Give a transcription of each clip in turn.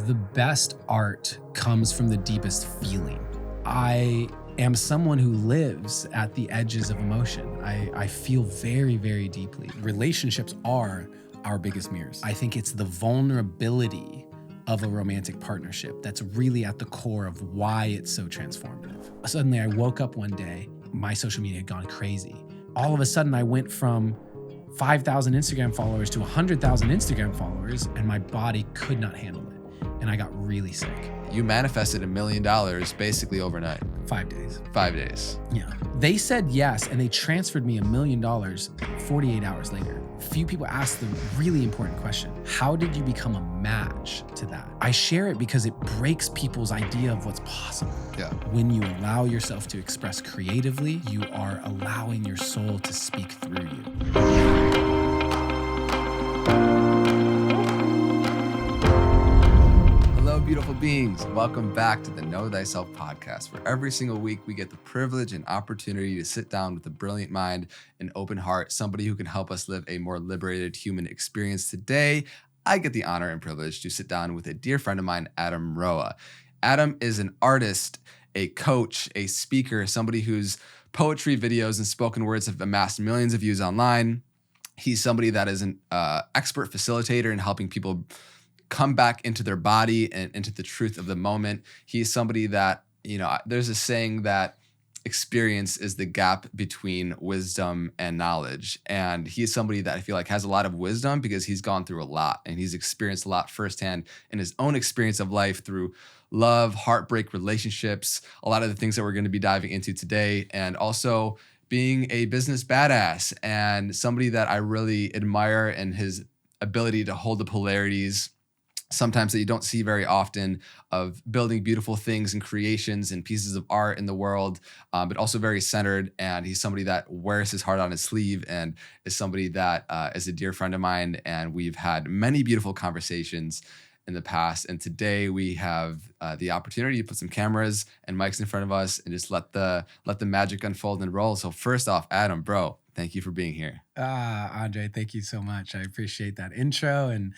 The best art comes from the deepest feeling. I am someone who lives at the edges of emotion. I feel very, very deeply. Relationships are our biggest mirrors. I think it's the vulnerability of a romantic partnership that's really at the core of why it's so transformative. Suddenly I woke up one day, my social media had gone crazy. All of a sudden I went from 5,000 Instagram followers to 100,000 Instagram followers, and my body could not handle it. And I got really sick. You manifested $1 million basically overnight. 5 days. 5 days. Yeah. They said yes, and they transferred me $1 million 48 hours later. Few people ask the really important question: how did you become a match to that? I share it because it breaks people's idea of what's possible. Yeah. When you allow yourself to express creatively, you are allowing your soul to speak through you. Hello, beautiful beings. Welcome back to the Know Thyself podcast, where every single week we get the privilege and opportunity to sit down with a brilliant mind and open heart, somebody who can help us live a more liberated human experience. Today, I get the honor and privilege to sit down with a dear friend of mine, Adam Roa. Adam is an artist, a coach, a speaker, somebody whose poetry, videos, and spoken words have amassed millions of views online. He's somebody that is an expert facilitator in helping people come back into their body and into the truth of the moment. He's somebody that, there's a saying that experience is the gap between wisdom and knowledge. And he's somebody that I feel like has a lot of wisdom because he's gone through a lot and he's experienced a lot firsthand in his own experience of life through love, heartbreak, relationships, a lot of the things that we're going to be diving into today. And also being a business badass and somebody that I really admire in his ability to hold the polarities sometimes that you don't see very often of building beautiful things and creations and pieces of art in the world, but also very centered. And he's somebody that wears his heart on his sleeve and is somebody that is a dear friend of mine. And we've had many beautiful conversations in the past. And today we have the opportunity to put some cameras and mics in front of us and just let the magic unfold and roll. So first off, Adam, bro, thank you for being here. Andre, thank you so much. I appreciate that intro and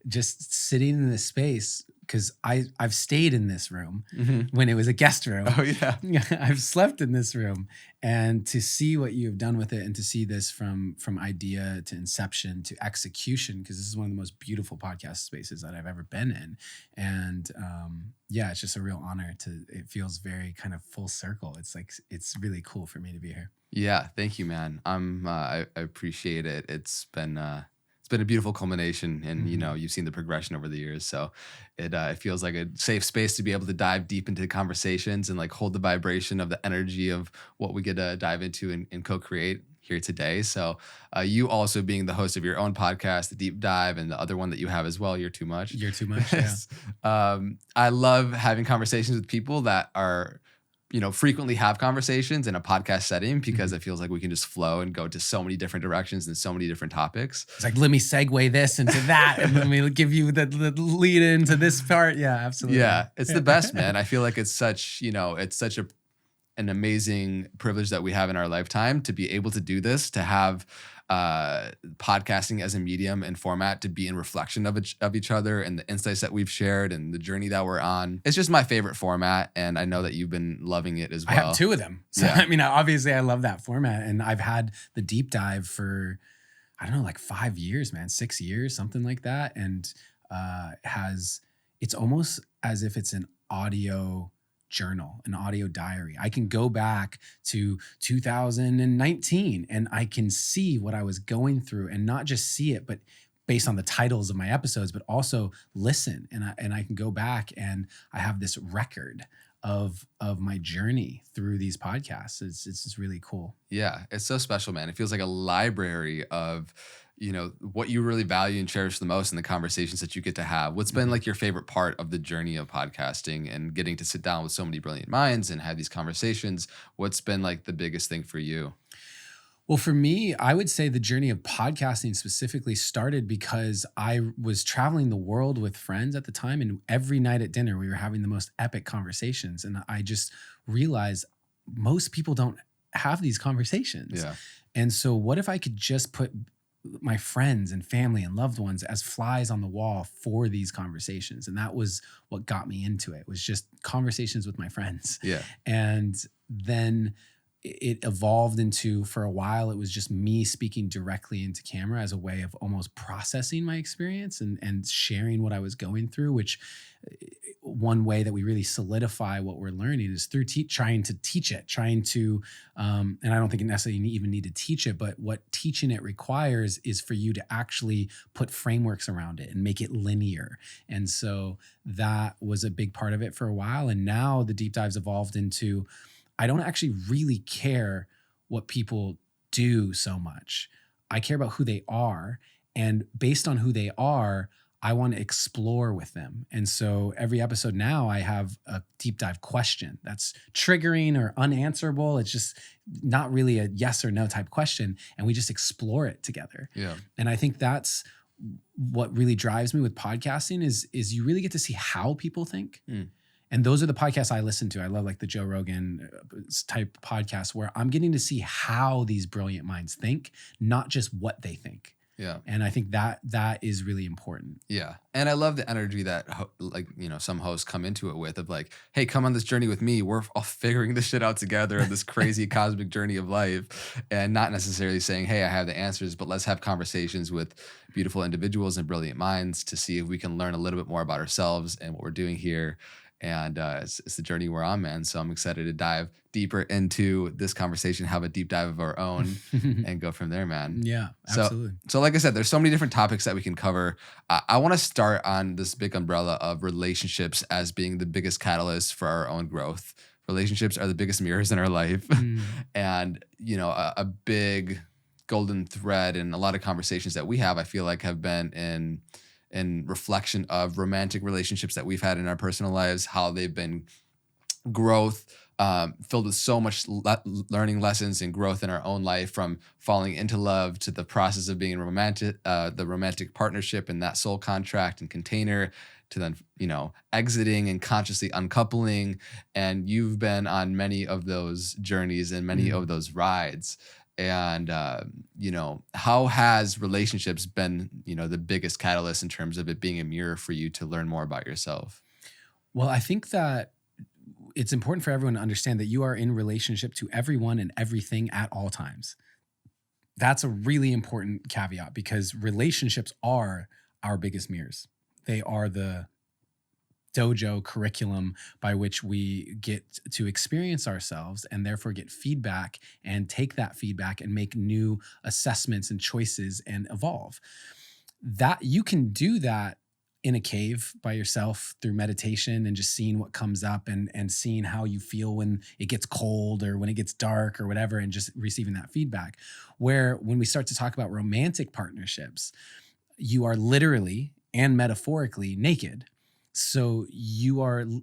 just sitting in this space, because I've stayed in this room when it was a guest room. Oh, yeah. I've slept in this room. And to see what you've done with it and to see this from idea to inception to execution, because this is one of the most beautiful podcast spaces that I've ever been in. And it's just a real honor it feels very kind of full circle. It's really cool for me to be here. Yeah, thank you, man. I appreciate it. It's been a beautiful culmination, and you've seen the progression over the years. So it feels like a safe space to be able to dive deep into conversations and like hold the vibration of the energy of what we get to dive into and co-create here today. So you also being the host of your own podcast, The Deep Dive, and the other one that you have as well, You're Too Much. You're Too Much, yeah. I love having conversations with people that are frequently have conversations in a podcast setting because it feels like we can just flow and go to so many different directions and so many different topics. It's like, let me segue this into that and let me give you the lead into this part. Yeah, absolutely. Yeah, it's the best, man. I feel like it's such an amazing privilege that we have in our lifetime to be able to do this, to have podcasting as a medium and format to be in reflection of each other and the insights that we've shared and the journey that we're on. It's just my favorite format, and I know that you've been loving it as well. I have two of them. So, yeah. Obviously I love that format, and I've had the Deep Dive for, I don't know, like 5 years, man, 6 years, something like that. And it's almost as if it's an audio journal, an audio diary. I can go back to 2019 and I can see what I was going through, and not just see it, but based on the titles of my episodes, but also listen. And I can go back and I have this record of my journey through these podcasts. It's just really cool. Yeah, it's so special, man. It feels like a library of what you really value and cherish the most in the conversations that you get to have. What's been like your favorite part of the journey of podcasting and getting to sit down with so many brilliant minds and have these conversations? What's been like the biggest thing for you? Well, for me, I would say the journey of podcasting specifically started because I was traveling the world with friends at the time, and every night at dinner, we were having the most epic conversations. And I just realized most people don't have these conversations. Yeah. And so what if I could just put my friends and family and loved ones as flies on the wall for these conversations. And that was what got me into it, was just conversations with my friends. Yeah. And then it evolved into, for a while, it was just me speaking directly into camera as a way of almost processing my experience and sharing what I was going through, which one way that we really solidify what we're learning is through trying to teach it, and I don't think it necessarily even need to teach it, but what teaching it requires is for you to actually put frameworks around it and make it linear. And so that was a big part of it for a while. And now the deep dives evolved into, I don't actually really care what people do so much. I care about who they are. And based on who they are, I want to explore with them. And so every episode now, I have a deep dive question that's triggering or unanswerable. It's just not really a yes or no type question. And we just explore it together. Yeah. And I think that's what really drives me with podcasting is you really get to see how people think. And those are the podcasts I listen to. I love like the Joe Rogan type podcasts where I'm getting to see how these brilliant minds think, not just what they think. Yeah. And I think that is really important. Yeah. And I love the energy that some hosts come into it with, of like, hey, come on this journey with me. We're all figuring this shit out together in this crazy cosmic journey of life, and not necessarily saying, hey, I have the answers, but let's have conversations with beautiful individuals and brilliant minds to see if we can learn a little bit more about ourselves and what we're doing here. And it's the journey we're on, man. So I'm excited to dive deeper into this conversation, have a deep dive of our own, and go from there, man. Yeah, absolutely. So like I said, there's so many different topics that we can cover. I want to start on this big umbrella of relationships as being the biggest catalyst for our own growth. Relationships are the biggest mirrors in our life. And, a big golden thread in a lot of conversations that we have, I feel like, have been in reflection of romantic relationships that we've had in our personal lives, how they've been growth, filled with so much learning lessons and growth in our own life, from falling into love to the process of being romantic, the romantic partnership and that soul contract and container, to then, exiting and consciously uncoupling. And you've been on many of those journeys and many of those rides. And, how has relationships been, the biggest catalyst in terms of it being a mirror for you to learn more about yourself? Well, I think that it's important for everyone to understand that you are in relationship to everyone and everything at all times. That's a really important caveat, because relationships are our biggest mirrors. They are the dojo curriculum by which we get to experience ourselves and therefore get feedback and take that feedback and make new assessments and choices and evolve. That you can do that in a cave by yourself through meditation and just seeing what comes up and seeing how you feel when it gets cold or when it gets dark or whatever, and just receiving that feedback. Where when we start to talk about romantic partnerships, you are literally and metaphorically naked. So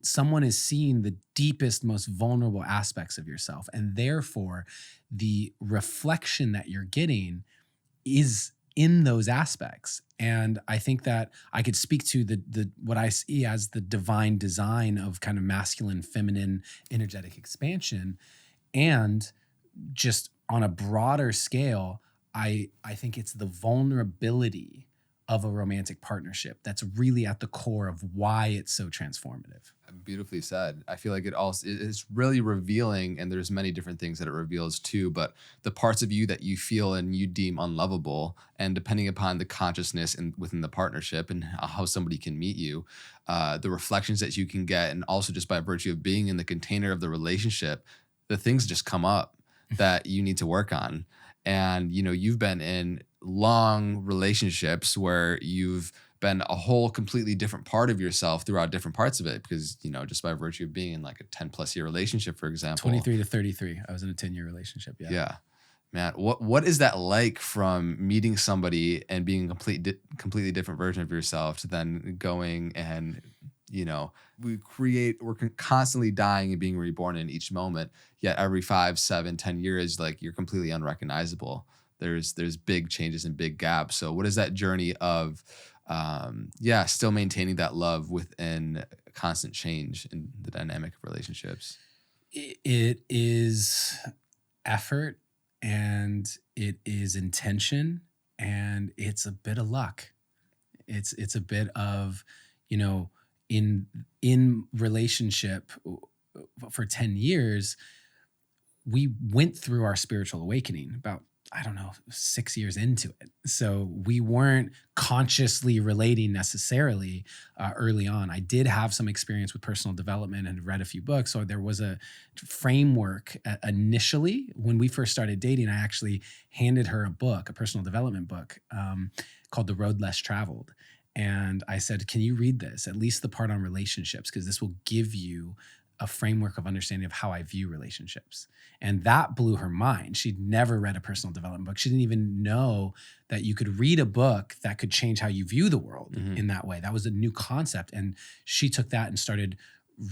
someone is seeing the deepest, most vulnerable aspects of yourself. And therefore, the reflection that you're getting is in those aspects. And I think that I could speak to the what I see as the divine design of kind of masculine, feminine, energetic expansion. And just on a broader scale, I think it's the vulnerability of a romantic partnership that's really at the core of why it's so transformative. Beautifully said. I feel like it's really revealing, and there's many different things that it reveals too, but the parts of you that you feel and you deem unlovable, and depending upon the consciousness within the partnership and how somebody can meet you, the reflections that you can get, and also just by virtue of being in the container of the relationship, the things just come up that you need to work on. And, you've been in long relationships where you've been a whole completely different part of yourself throughout different parts of it, because, just by virtue of being in like a 10+ year relationship, for example. 23 to 33. I was in a 10-year relationship. Yeah. Yeah. Man, what is that like, from meeting somebody and being a completely different version of yourself to then going and, we're constantly dying and being reborn in each moment, yet every 5, 7, 10 years, like, you're completely unrecognizable. There's big changes and big gaps. So what is that journey of, still maintaining that love within constant change in the dynamic of relationships? It is effort, and it is intention, and it's a bit of luck. It's a bit of, you know, in relationship for 10 years, we went through our spiritual awakening about, I don't know, 6 years into it. So we weren't consciously relating necessarily early on. I did have some experience with personal development and read a few books. So there was a framework initially. When we first started dating, I actually handed her a book, a personal development book called The Road Less Traveled. And I said, can you read this, at least the part on relationships, because this will give you a framework of understanding of how I view relationships. And that blew her mind. She'd never read a personal development book. She didn't even know that you could read a book that could change how you view the world in that way. That was a new concept. And she took that and started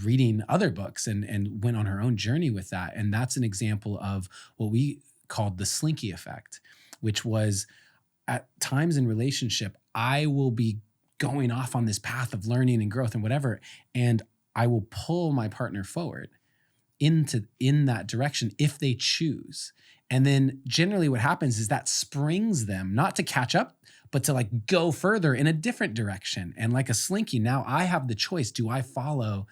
reading other books and went on her own journey with that. And that's an example of what we called the slinky effect, which was at times in relationship, I will be going off on this path of learning and growth and whatever. And I will pull my partner forward in that direction if they choose. And then generally what happens is that springs them not to catch up, but to like go further in a different direction. And like a slinky, now I have the choice. Do I follow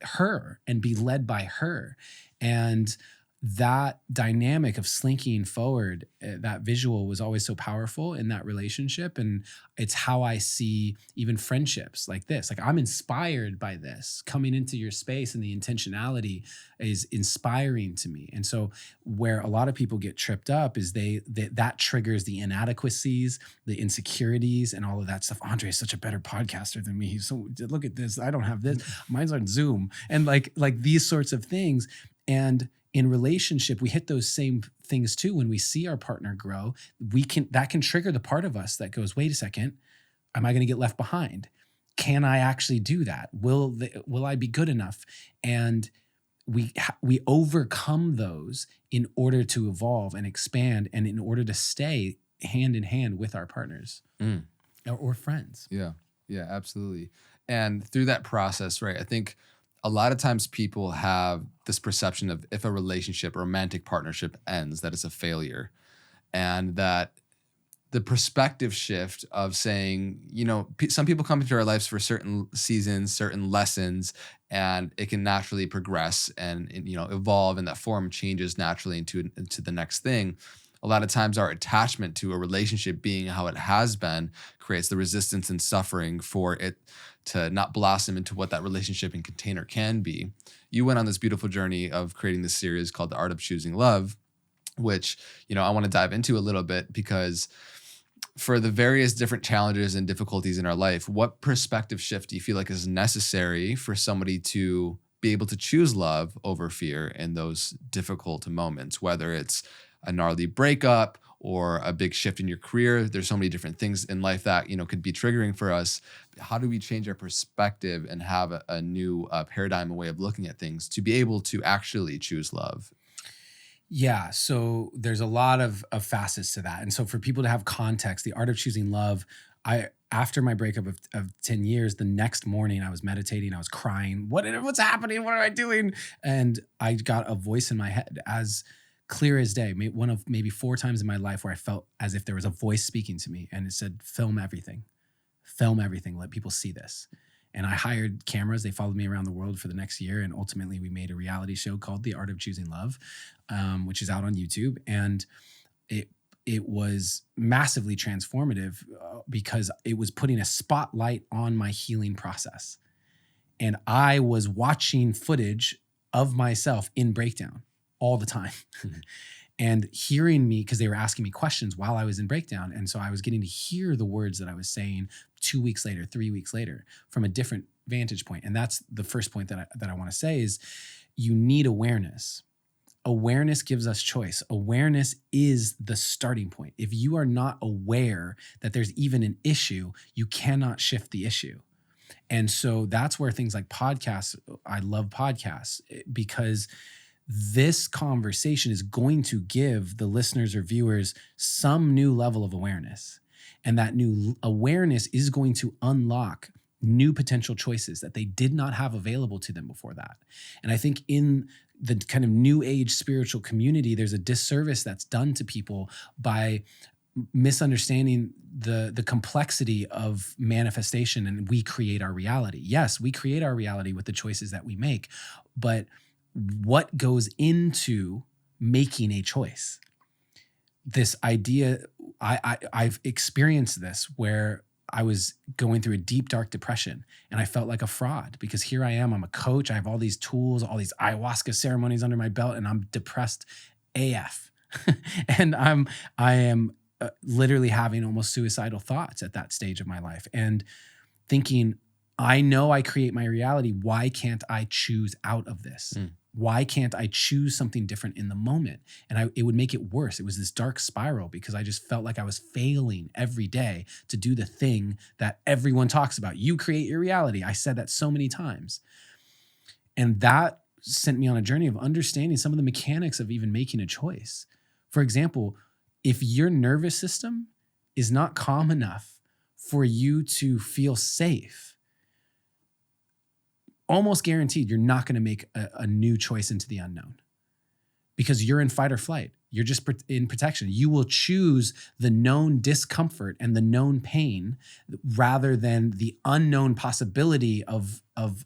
her and be led by her? And that dynamic of slinking forward, that visual was always so powerful in that relationship. And it's how I see even friendships like this. Like I'm inspired by this. Coming into your space and the intentionality is inspiring to me. And so where a lot of people get tripped up is that triggers the inadequacies, the insecurities, and all of that stuff. Andre is such a better podcaster than me. He's so, look at this. I don't have this. Mine's on Zoom. And like these sorts of things. And in relationship, we hit those same things too. When we see our partner grow, that can trigger the part of us that goes, wait a second, am I going to get left behind? Can I actually do that? Will I be good enough? And we overcome those in order to evolve and expand, and in order to stay hand in hand with our partners or friends. Yeah, absolutely. And through that process, right, I think a lot of times people have this perception of if a relationship, a romantic partnership ends, that it's a failure. And that the perspective shift of saying, you know, some people come into our lives for certain seasons, certain lessons, and it can naturally progress and you know, evolve, and that form changes naturally into the next thing. A lot of times our attachment to a relationship being how it has been creates the resistance and suffering for it to not blossom into what that relationship and container can be. You went on this beautiful journey of creating this series called The Art of Choosing Love, which, you know, I want to dive into a little bit, because for the various different challenges and difficulties in our life, what perspective shift do you feel like is necessary for somebody to be able to choose love over fear in those difficult moments, whether it's a gnarly breakup or a big shift in your career? There's so many different things in life that, you know, could be triggering for us. How do we change our perspective and have a new paradigm, a way of looking at things to be able to actually choose love? Yeah, so there's a lot of facets to that. And so for people to have context, The Art of Choosing Love, after my breakup of 10 years, the next morning I was meditating, I was crying. What's happening? What am I doing? And I got a voice in my head as clear as day, one of maybe 4 times in my life where I felt as if there was a voice speaking to me, and it said, film everything, let people see this. And I hired cameras. They followed me around the world for the next year. And ultimately we made a reality show called The Art of Choosing Love, which is out on YouTube. And it was massively transformative because it was putting a spotlight on my healing process. And I was watching footage of myself in breakdown all the time. And hearing me, because they were asking me questions while I was in breakdown. And so I was getting to hear the words that I was saying 2 weeks later, 3 weeks later, from a different vantage point. And that's the first point that I want to say is you need awareness. Awareness gives us choice. Awareness is the starting point. If you are not aware that there's even an issue, you cannot shift the issue. And so that's where things like podcasts, I love podcasts, because this conversation is going to give the listeners or viewers some new level of awareness. And that new awareness is going to unlock new potential choices that they did not have available to them before that. And I think in the kind of new age spiritual community, there's a disservice that's done to people by misunderstanding the complexity of manifestation, and we create our reality. Yes, we create our reality with the choices that we make, but what goes into making a choice? This idea, I've experienced this where I was going through a deep, dark depression and I felt like a fraud because here I am, I'm a coach, I have all these tools, all these ayahuasca ceremonies under my belt, and I'm depressed AF. And I am literally having almost suicidal thoughts at that stage of my life and thinking, I know I create my reality. Why can't I choose out of this? Why can't I choose something different in the moment? And it would make it worse. It was this dark spiral because I just felt like I was failing every day to do the thing that everyone talks about. You create your reality. I said that so many times. And that sent me on a journey of understanding some of the mechanics of even making a choice. For example, if your nervous system is not calm enough for you to feel safe, almost guaranteed you're not going to make a new choice into the unknown because you're in fight or flight. You're just in protection. You will choose the known discomfort and the known pain rather than the unknown possibility of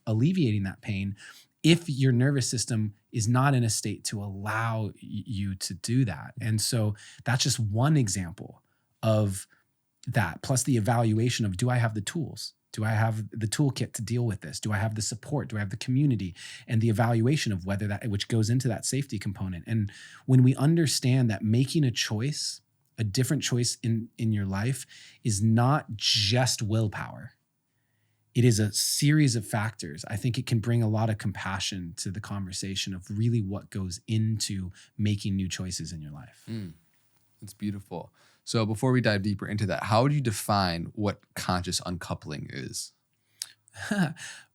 alleviating that pain if your nervous system is not in a state to allow you to do that. And so that's just one example of that, plus the evaluation of, do I have the tools? Do I have the toolkit to deal with this? Do I have the support? Do I have the community? And the evaluation of whether that, which goes into that safety component. And when we understand that making a choice, a different choice in your life, is not just willpower, it is a series of factors. I think it can bring a lot of compassion to the conversation of really what goes into making new choices in your life. That's beautiful. So before we dive deeper into that, how would you define what conscious uncoupling is?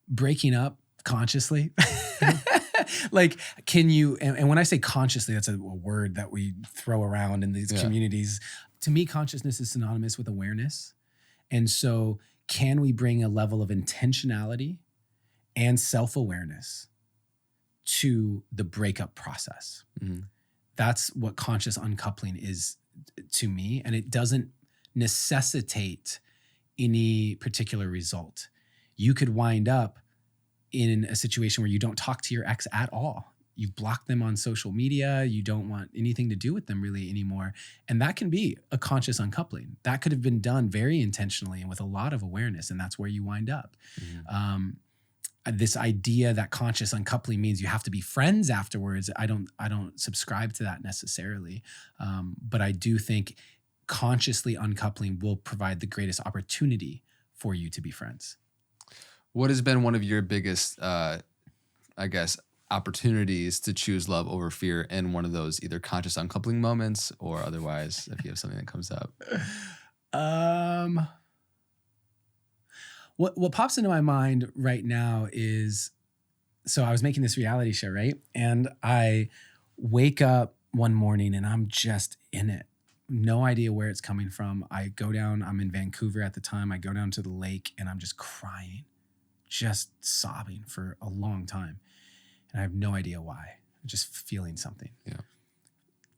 Breaking up consciously. Like, can you, and when I say consciously, that's a word that we throw around in these communities. To me, consciousness is synonymous with awareness. And so can we bring a level of intentionality and self-awareness to the breakup process? That's what conscious uncoupling is to me. And it doesn't necessitate any particular result. You could wind up in a situation where you don't talk to your ex at all. You've blocked them on social media. You don't want anything to do with them really anymore. And that can be a conscious uncoupling. That could have been done very intentionally and with a lot of awareness. And that's where you wind up. This idea that conscious uncoupling means you have to be friends afterwards, I don't subscribe to that necessarily. But I do think consciously uncoupling will provide the greatest opportunity for you to be friends. What has been one of your biggest, opportunities to choose love over fear in one of those either conscious uncoupling moments or otherwise, if you have something that comes up? What pops into my mind right now is, so I was making this reality show, right? And I wake up one morning and I'm just in it. No idea where it's coming from. I go down, I'm in Vancouver at the time. I go down to the lake and I'm just crying, just sobbing for a long time. And I have no idea why. I'm just feeling something.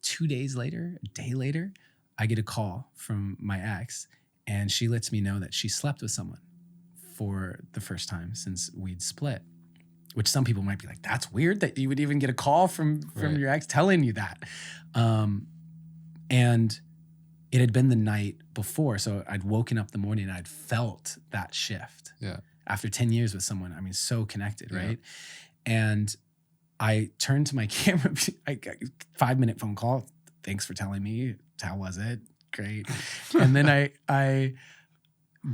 2 days later, a day later, I get a call from my ex and she lets me know that she slept with someone for the first time since we'd split, which some people might be like, that's weird that you would even get a call from your ex telling you that. And it had been the night before. So I'd woken up the morning and I'd felt that shift. After 10 years with someone, I mean, so connected, right? And I turned to my camera, 5-minute phone call. Thanks for telling me. How was it? Great. And then I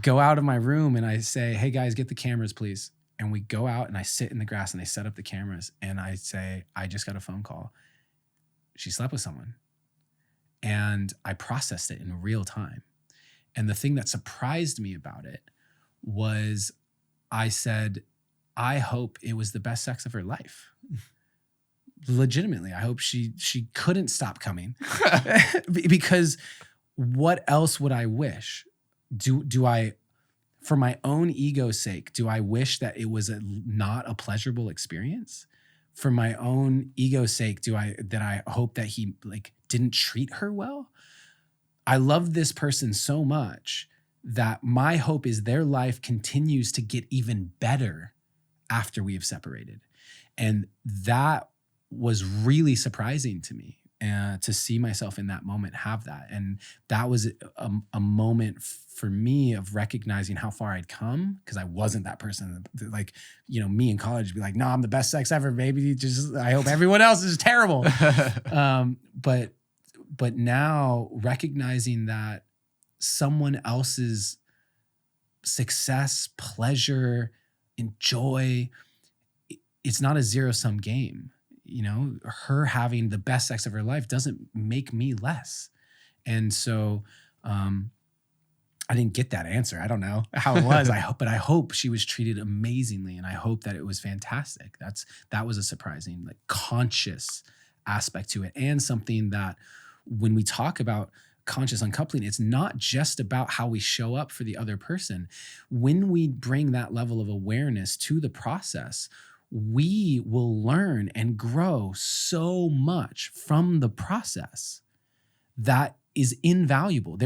go out of my room and I say, hey guys, get the cameras, please. And we go out and I sit in the grass and they set up the cameras and I say, I just got a phone call. She slept with someone. And I processed it in real time. And the thing that surprised me about it was I said, I hope it was the best sex of her life. Legitimately, I hope she couldn't stop coming. Because what else would I wish? Do I, for my own ego's sake, do I wish that it was not a pleasurable experience? For my own ego's sake, I hope that he didn't treat her well? I love this person so much that my hope is their life continues to get even better after we have separated. And that was really surprising to me, to see myself in that moment have that. And that was a moment for me of recognizing how far I'd come, because I wasn't that person that, like, me in college would be like, no, I'm the best sex ever, baby. Just, I hope everyone else is terrible. But now recognizing that someone else's success, pleasure, and joy, it's not a zero-sum game. Her having the best sex of her life doesn't make me less. And so I didn't get that answer. I don't know how it was. But I hope she was treated amazingly, and I hope that it was fantastic. That was a surprising, like, conscious aspect to it, and something that when we talk about conscious uncoupling, it's not just about how we show up for the other person. When we bring that level of awareness to the process, we will learn and grow so much from the process that is invaluable.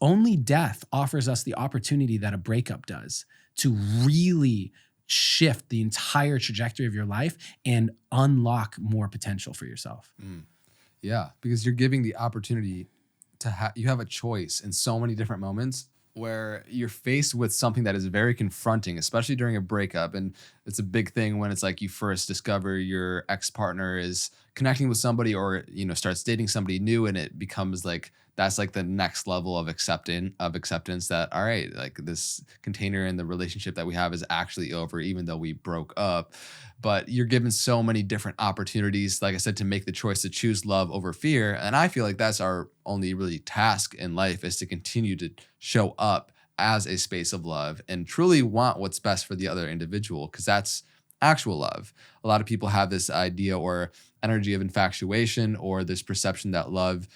Only death offers us the opportunity that a breakup does to really shift the entire trajectory of your life and unlock more potential for yourself. Yeah, because you're giving the opportunity to you have a choice in so many different moments where you're faced with something that is very confronting, especially during a breakup. And it's a big thing when it's like you first discover your ex-partner is connecting with somebody, or, starts dating somebody new, and it becomes like, that's like the next level of acceptance that, all right, like, this container in the relationship that we have is actually over, even though we broke up. But you're given so many different opportunities, like I said, to make the choice to choose love over fear. And I feel like that's our only really task in life, is to continue to show up as a space of love and truly want what's best for the other individual, because that's actual love. A lot of people have this idea or energy of infatuation, or this perception that love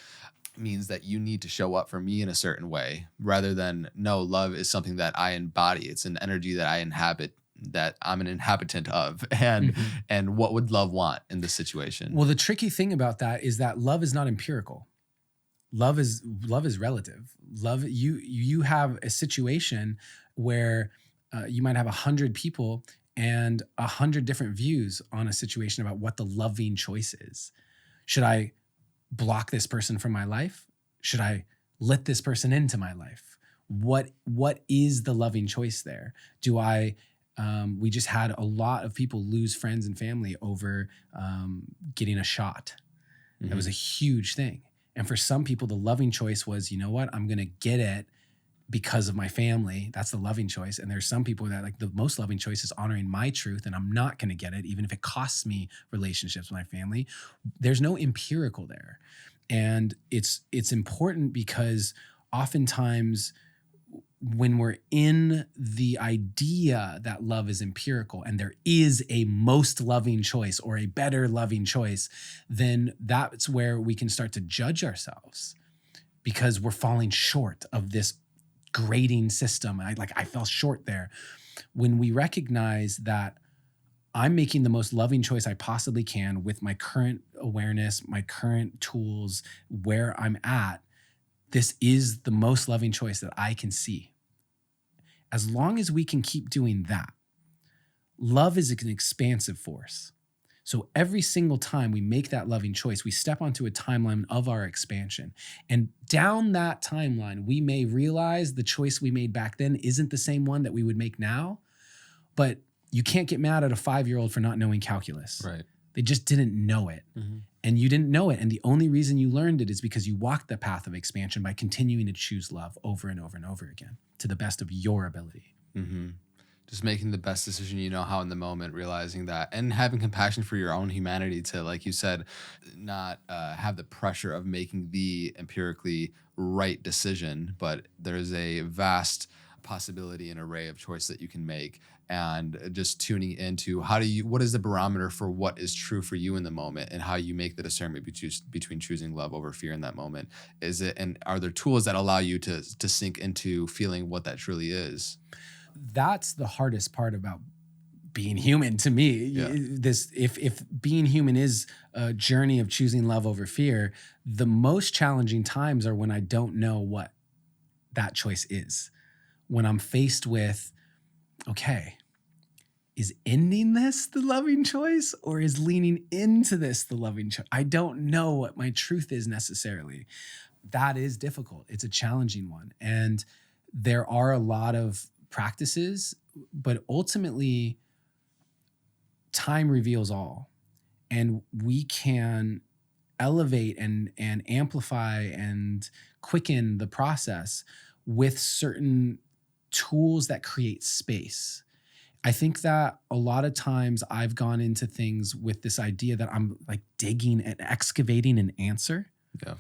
means that you need to show up for me in a certain way, rather than, no, love is something that I embody. It's an energy that I inhabit, that I'm an inhabitant of. And what would love want in this situation? Well, the tricky thing about that is that love is not empirical. Love is relative. Love, you have a situation where you might have 100 people and 100 different views on a situation about what the loving choice is. Should I block this person from my life? Should I let this person into my life? What is the loving choice there? We just had a lot of people lose friends and family over getting a shot. That was a huge thing. And for some people, the loving choice was, you know what, I'm going to get it because of my family. That's the loving choice. And there's some people that, like, the most loving choice is honoring my truth, and I'm not going to get it, even if it costs me relationships with my family. There's no empirical there. And it's important, because oftentimes when we're in the idea that love is empirical and there is a most loving choice or a better loving choice, then that's where we can start to judge ourselves, because we're falling short of this grading system. I fell short there. When we recognize that I'm making the most loving choice I possibly can with my current awareness, my current tools, where I'm at, this is the most loving choice that I can see. As long as we can keep doing that, love is an expansive force. So every single time we make that loving choice, we step onto a timeline of our expansion. And down that timeline, we may realize the choice we made back then isn't the same one that we would make now. But you can't get mad at a 5-year-old for not knowing calculus. Right. They just didn't know it. And you didn't know it. And the only reason you learned it is because you walked the path of expansion by continuing to choose love over and over and over again to the best of your ability. Just making the best decision you know how in the moment, realizing that, and having compassion for your own humanity to, like you said, not have the pressure of making the empirically right decision, but there's a vast possibility and array of choice that you can make. And just tuning into what is the barometer for what is true for you in the moment, and how you make the discernment between choosing love over fear in that moment. And are there tools that allow you to sink into feeling what that truly is? That's the hardest part about being human to me. Yeah. This if being human is a journey of choosing love over fear, the most challenging times are when I don't know what that choice is. When I'm faced with, okay, is ending this the loving choice or is leaning into this the loving choice? I don't know what my truth is necessarily. That is difficult. It's a challenging one. And there are a lot of practices, but ultimately, time reveals all. And we can elevate and amplify and quicken the process with certain tools that create space. I think that a lot of times I've gone into things with this idea that I'm like digging and excavating an answer. Yeah.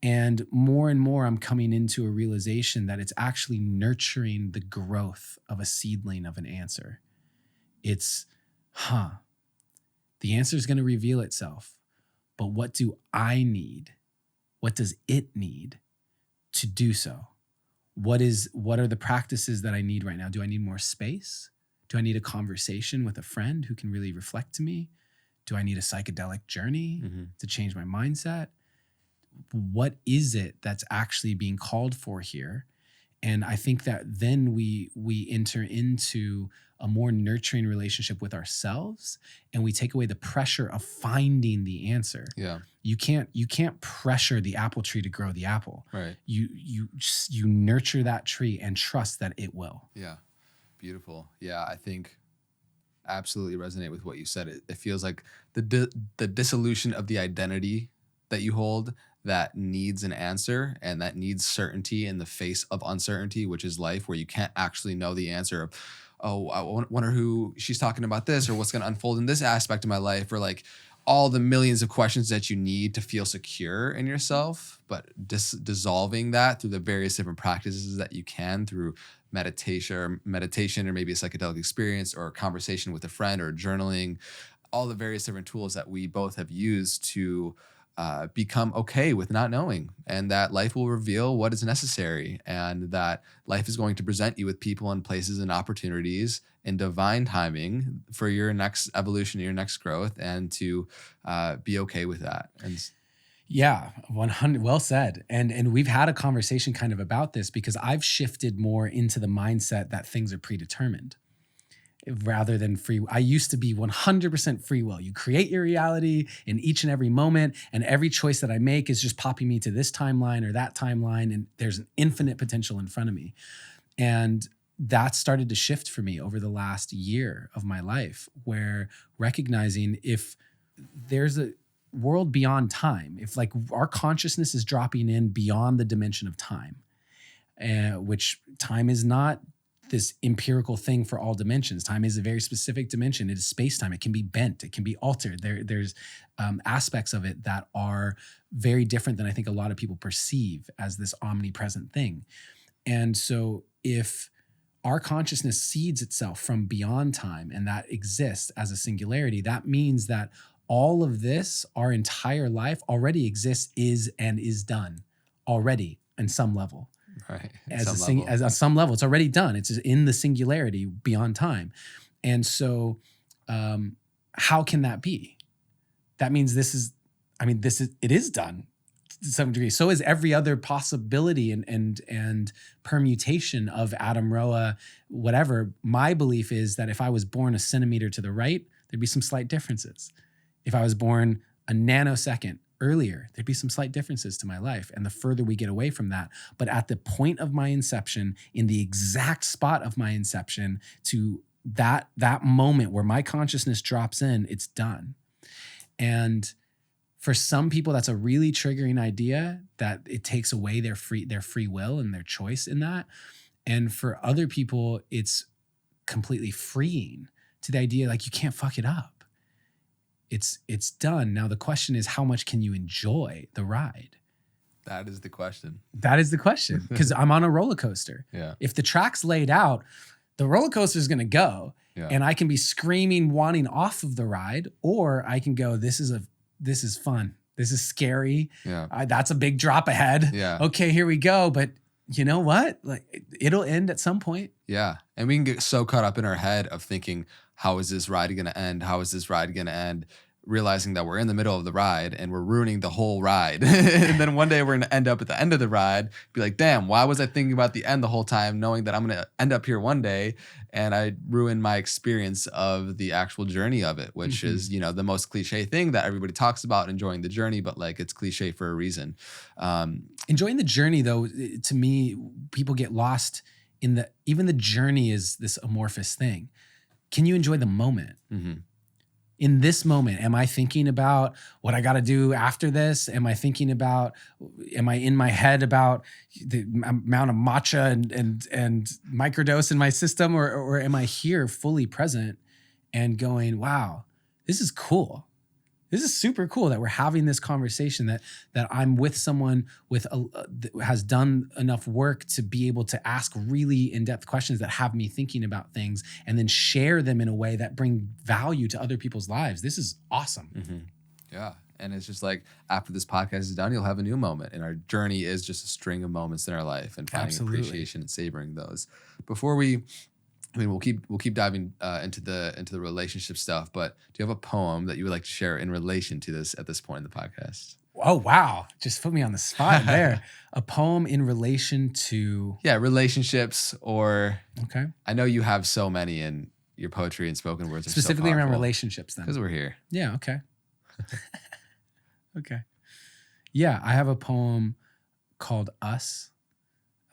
And more I'm coming into a realization that it's actually nurturing the growth of a seedling of an answer. It's, the answer is going to reveal itself. But what do I need? What does it need to do so? What are the practices that I need right now? Do I need more space? Do I need a conversation with a friend who can really reflect to me? Do I need a psychedelic journey to change my mindset? What is it that's actually being called for here? And I think that then we enter into a more nurturing relationship with ourselves, and we take away the pressure of finding the answer. Yeah. You can't pressure the apple tree to grow the apple. Right. You nurture that tree and trust that it will. Yeah. Beautiful. Yeah, I think absolutely resonate with what you said. It feels like the dissolution of the identity that you hold that needs an answer and that needs certainty in the face of uncertainty, which is life, where you can't actually know the answer of, oh, I wonder who she's talking about this, or what's going to unfold in this aspect of my life, or like all the millions of questions that you need to feel secure in yourself, but dissolving that through the various different practices that you can through meditation, or maybe a psychedelic experience, or a conversation with a friend, or journaling, all the various different tools that we both have used to become okay with not knowing, and that life will reveal what is necessary, and that life is going to present you with people and places and opportunities in divine timing for your next evolution, your next growth, and to be okay with that. And yeah, 100. Well said. And we've had a conversation kind of about this, because I've shifted more into the mindset that things are predetermined rather than free. I used to be 100% free will. You create your reality in each and every moment, and every choice that I make is just popping me to this timeline or that timeline, and there's an infinite potential in front of me. And that started to shift for me over the last year of my life, where recognizing if there's a world beyond time, if like our consciousness is dropping in beyond the dimension of time, which time is not this empirical thing for all dimensions. Time is a very specific dimension. It is space-time. It can be bent. It can be altered. There's aspects of it that are very different than I think a lot of people perceive as this omnipresent thing. And so if our consciousness seeds itself from beyond time, and that exists as a singularity, that means that all of this, our entire life, already exists, is done already in some level. right, As on some level, it's already done. It's in the singularity beyond time. And so how can that be? That means it is done to some degree. So is every other possibility and permutation of Adam, Roa, whatever. My belief is that if I was born a centimeter to the right, there'd be some slight differences. If I was born a nanosecond earlier, there'd be some slight differences to my life. And the further we get away from that, but at the point of my inception, in the exact spot of my inception, to that moment where my consciousness drops in, it's done. And for some people, that's a really triggering idea, that it takes away their free will and their choice in that. And for other people, it's completely freeing to the idea, like, you can't fuck it up. It's done. Now the question is, how much can you enjoy the ride? That is the question. That is the question. Because I'm on a roller coaster. Yeah. If the track's laid out, the roller coaster is going to go, and I can be screaming, wanting off of the ride, or I can go, this is fun. This is scary. Yeah. That's a big drop ahead. Yeah. Okay, here we go. But you know what? Like, it'll end at some point. Yeah. And we can get so caught up in our head of thinking, how is this ride going to end? How is this ride going to end? Realizing that we're in the middle of the ride and we're ruining the whole ride. And then one day we're going to end up at the end of the ride, be like, damn, why was I thinking about the end the whole time, knowing that I'm going to end up here one day, and I ruined my experience of the actual journey of it, which is, you know, the most cliche thing that everybody talks about, enjoying the journey, but like it's cliche for a reason. Enjoying the journey, though, to me, people get lost in even the journey is this amorphous thing. Can you enjoy the moment? In this moment, am I thinking about what I got to do after this? Am I in my head about the amount of matcha and microdose in my system? Or am I here fully present and going, wow, this is cool. This is super cool that we're having this conversation, that I'm with someone that has done enough work to be able to ask really in-depth questions that have me thinking about things and then share them in a way that bring value to other people's lives. This is awesome. Yeah. And it's just like, after this podcast is done, you'll have a new moment. And our journey is just a string of moments in our life and finding appreciation and savoring those. We'll keep diving into the relationship stuff, but do you have a poem that you would like to share in relation to this at this point in the podcast? Oh, wow. Just put me on the spot there. A poem in relation to... Yeah, relationships, or... Okay. I know you have so many in your poetry and spoken words. Specifically around relationships then. Because we're here. Yeah, okay. Okay. Yeah, I have a poem called Us.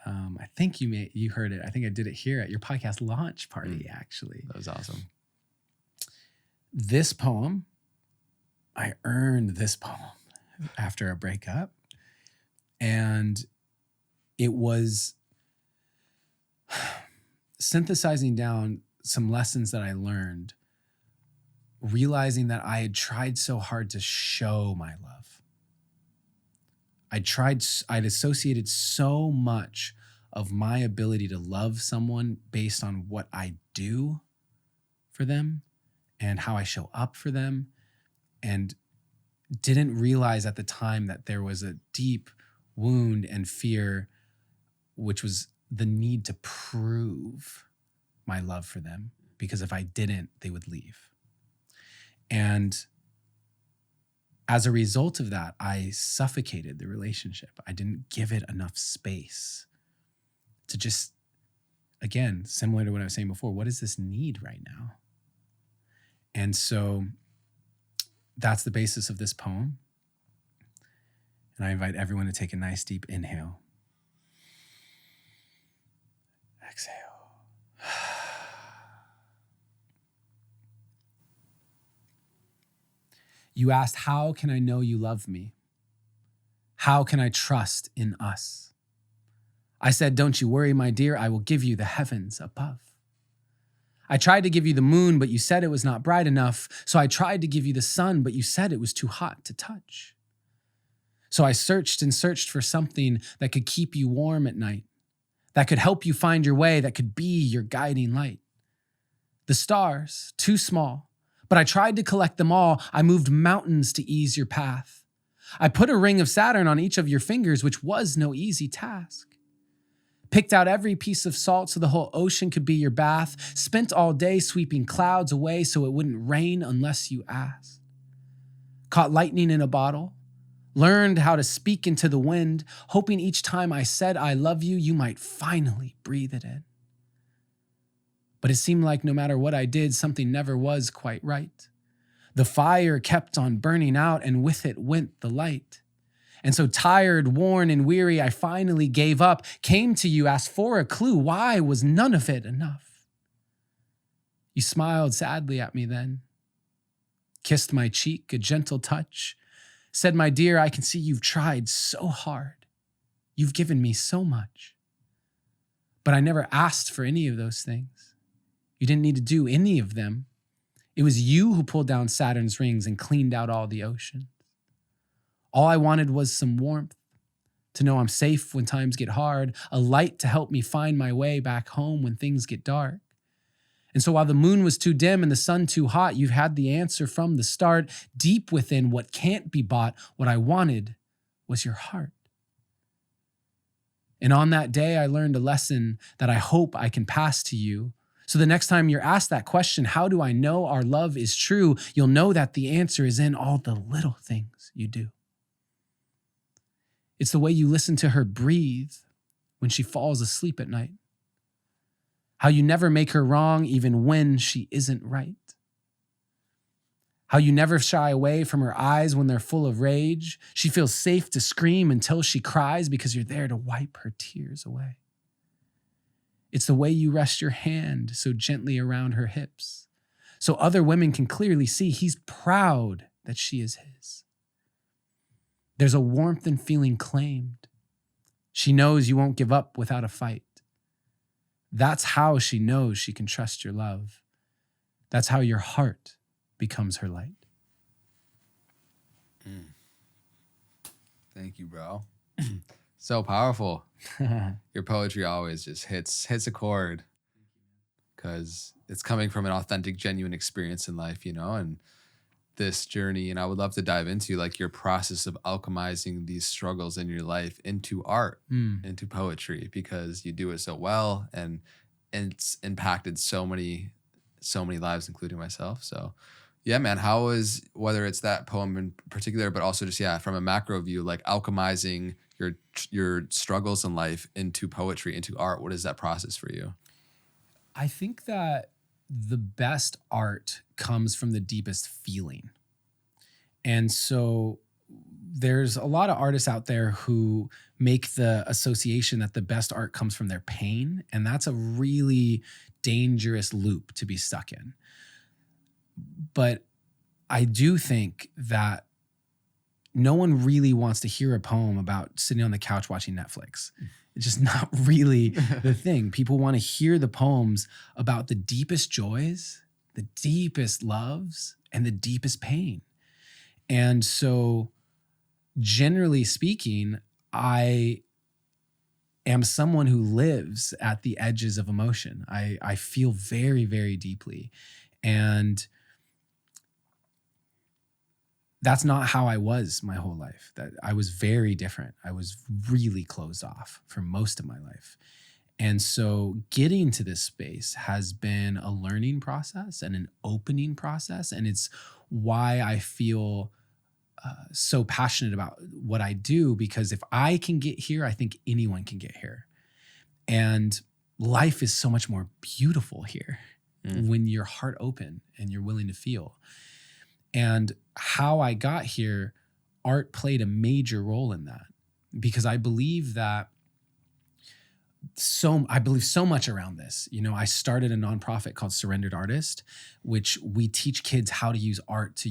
I think you heard it. I think I did it here at your podcast launch party, actually. That was awesome. This poem, I earned this poem after a breakup. And it was synthesizing down some lessons that I learned, realizing that I had tried so hard to show my love. I'd associated so much of my ability to love someone based on what I do for them and how I show up for them, and didn't realize at the time that there was a deep wound and fear, which was the need to prove my love for them, because if I didn't, they would leave. And as a result of that, I suffocated the relationship. I didn't give it enough space to just, again, similar to what I was saying before, what is this need right now? And so that's the basis of this poem. And I invite everyone to take a nice deep inhale. Exhale. You asked, how can I know you love me? How can I trust in us? I said, don't you worry, my dear, I will give you the heavens above. I tried to give you the moon, but you said it was not bright enough. So I tried to give you the sun, but you said it was too hot to touch. So I searched and searched for something that could keep you warm at night, that could help you find your way, that could be your guiding light. The stars, too small, but I tried to collect them all. I moved mountains to ease your path. I put a ring of Saturn on each of your fingers, which was no easy task. Picked out every piece of salt so the whole ocean could be your bath. Spent all day sweeping clouds away so it wouldn't rain unless you asked. Caught lightning in a bottle. Learned how to speak into the wind, hoping each time I said I love you, you might finally breathe it in. But it seemed like no matter what I did, something never was quite right. The fire kept on burning out, and with it went the light. And so tired, worn, and weary, I finally gave up, came to you, asked for a clue. Why was none of it enough? You smiled sadly at me then, kissed my cheek, a gentle touch, said, my dear, I can see you've tried so hard. You've given me so much. But I never asked for any of those things. You didn't need to do any of them. It was you who pulled down Saturn's rings and cleaned out all the oceans. All I wanted was some warmth, to know I'm safe when times get hard, a light to help me find my way back home when things get dark. And so while the moon was too dim and the sun too hot, you've had the answer from the start. Deep within what can't be bought, what I wanted was your heart. And on that day, I learned a lesson that I hope I can pass to you. So the next time you're asked that question, how do I know our love is true? You'll know that the answer is in all the little things you do. It's the way you listen to her breathe when she falls asleep at night. How you never make her wrong even when she isn't right. How you never shy away from her eyes when they're full of rage. She feels safe to scream until she cries because you're there to wipe her tears away. It's the way you rest your hand so gently around her hips, so other women can clearly see he's proud that she is his. There's a warmth in feeling claimed. She knows you won't give up without a fight. That's how she knows she can trust your love. That's how your heart becomes her light. Thank you, bro. So powerful. Your poetry always just hits a chord because it's coming from an authentic, genuine experience in life, and this journey. And I would love to dive into like your process of alchemizing these struggles in your life into art, into poetry, because you do it so well and it's impacted so many lives, including myself. So yeah, man, how is, whether it's that poem in particular, but also just, from a macro view, like alchemizing your struggles in life into poetry, into art, what is that process for you? I think that the best art comes from the deepest feeling. And so there's a lot of artists out there who make the association that the best art comes from their pain. And that's a really dangerous loop to be stuck in. But I do think that no one really wants to hear a poem about sitting on the couch watching Netflix. It's just not really the thing. People want to hear the poems about the deepest joys, the deepest loves, and the deepest pain. And so, generally speaking, I am someone who lives at the edges of emotion. I feel very, very deeply. And that's not how I was my whole life. That I was very different. I was really closed off for most of my life. And so getting to this space has been a learning process and an opening process. And it's why I feel so passionate about what I do, because if I can get here, I think anyone can get here. And life is so much more beautiful here when you're heart open and you're willing to feel. And how I got here, art played a major role in that, because I believe so much around this. I started a nonprofit called Surrendered Artist, which we teach kids how to use art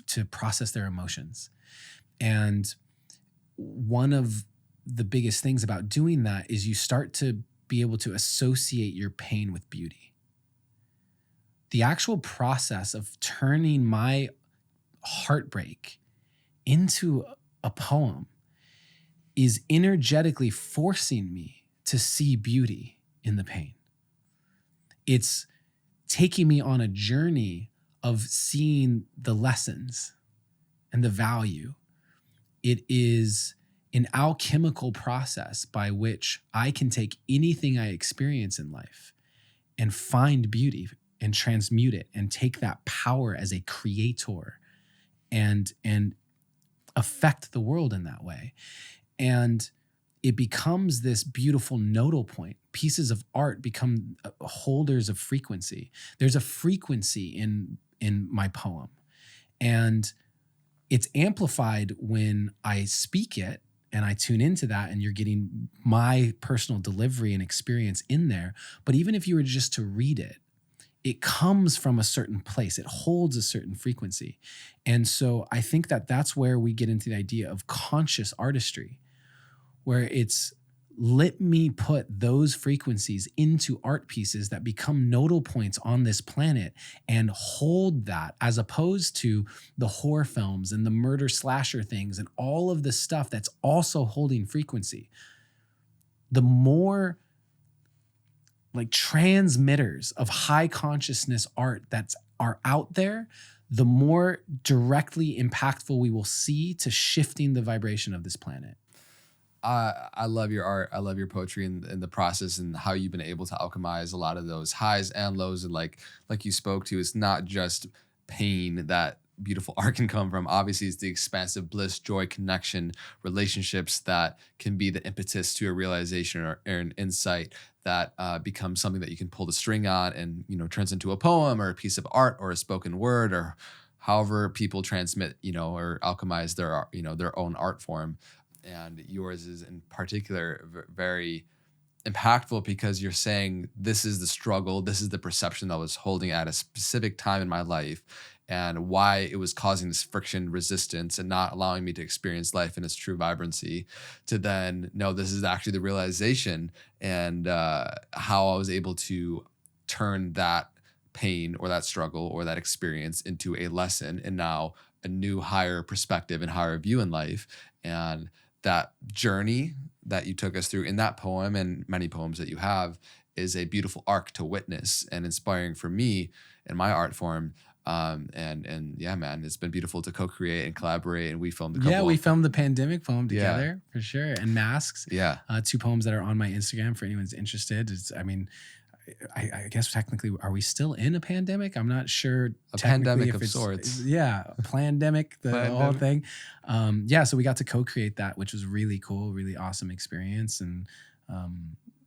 to process their emotions. And one of the biggest things about doing that is you start to be able to associate your pain with beauty. The actual process of turning my heartbreak into a poem is energetically forcing me to see beauty in the pain. It's taking me on a journey of seeing the lessons and the value. It is an alchemical process by which I can take anything I experience in life and find beauty and transmute it and take that power as a creator and affect the world in that way. And it becomes this beautiful nodal point. Pieces of art become holders of frequency. There's a frequency in my poem, and it's amplified when I speak it and I tune into that, and you're getting my personal delivery and experience in there. But even if you were just to read it, it comes from a certain place. It holds a certain frequency. And so I think that that's where we get into the idea of conscious artistry, where it's let me put those frequencies into art pieces that become nodal points on this planet and hold that, as opposed to the horror films and the murder slasher things and all of the stuff that's also holding frequency. The more like transmitters of high consciousness art that are out there, the more directly impactful we will see to shifting the vibration of this planet. I love your art. I love your poetry and the process and how you've been able to alchemize a lot of those highs and lows. And like you spoke to, it's not just pain that beautiful art can come from. Obviously, it's the expansive bliss, joy, connection, relationships that can be the impetus to a realization or an insight that becomes something that you can pull the string on and, turns into a poem or a piece of art or a spoken word or however people transmit, or alchemize their own art form. And yours is in particular very impactful because you're saying this is the struggle, this is the perception that I was holding at a specific time in my life and why it was causing this friction, resistance, and not allowing me to experience life in its true vibrancy, to then no, this is actually the realization and how I was able to turn that pain or that struggle or that experience into a lesson and now a new higher perspective and higher view in life. And that journey that you took us through in that poem and many poems that you have is a beautiful arc to witness and inspiring for me in my art form. And yeah, man, it's been beautiful to co-create and collaborate. And we filmed a couple. Yeah, we filmed the pandemic poem together for sure. And Masks. Yeah. 2 poems that are on my Instagram for anyone's interested. I guess technically, are we still in a pandemic? I'm not sure. A pandemic of sorts. Yeah, a pandemic, the whole thing. So we got to co-create that, which was really cool, really awesome experience. And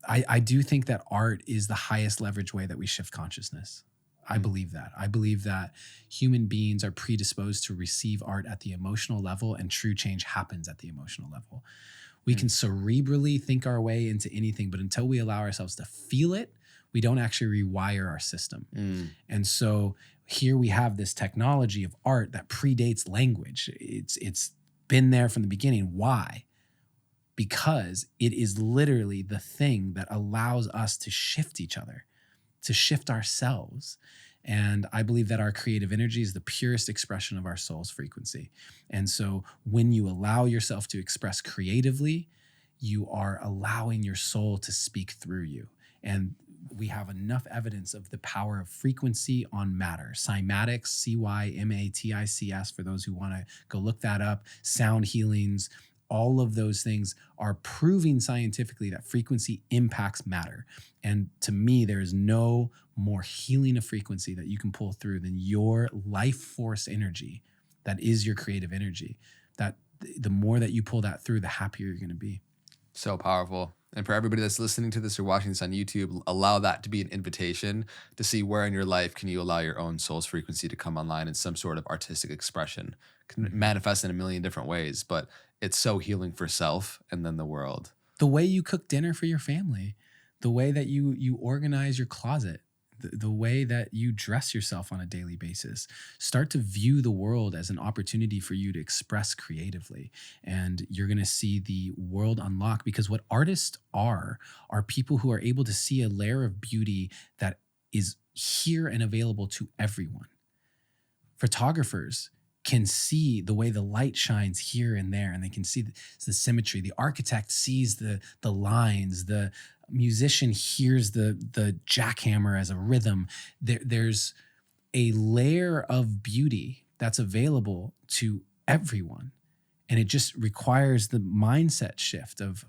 I do think that art is the highest leverage way that we shift consciousness. I believe that. I believe that human beings are predisposed to receive art at the emotional level, and true change happens at the emotional level. We can cerebrally think our way into anything, but until we allow ourselves to feel it, we don't actually rewire our system. And so here we have this technology of art that predates language. It's been there from the beginning. Why? Because it is literally the thing that allows us to shift each other, to shift ourselves. And I believe that our creative energy is the purest expression of our soul's frequency. And so when you allow yourself to express creatively, you are allowing your soul to speak through you. And we have enough evidence of the power of frequency on matter. Cymatics, CYMATICS, for those who want to go look that up, sound healings, all of those things are proving scientifically that frequency impacts matter. And to me, there is no more healing of frequency that you can pull through than your life force energy. That is your creative energy. That the more that you pull that through, the happier you're going to be. So powerful. And for everybody that's listening to this or watching this on YouTube, allow that to be an invitation to see where in your life can you allow your own soul's frequency to come online in some sort of artistic expression. Can manifest in a million different ways, but it's so healing for self and then the world. The way you cook dinner for your family, the way that you organize your closet, the way that you dress yourself on a daily basis. Start to view the world as an opportunity for you to express creatively. And you're going to see the world unlock, because what artists are people who are able to see a layer of beauty that is here and available to everyone. Photographers can see the way the light shines here and there, and they can see the symmetry. The architect sees the lines, the musician hears the jackhammer as a rhythm. There's a layer of beauty that's available to everyone. And it just requires the mindset shift of,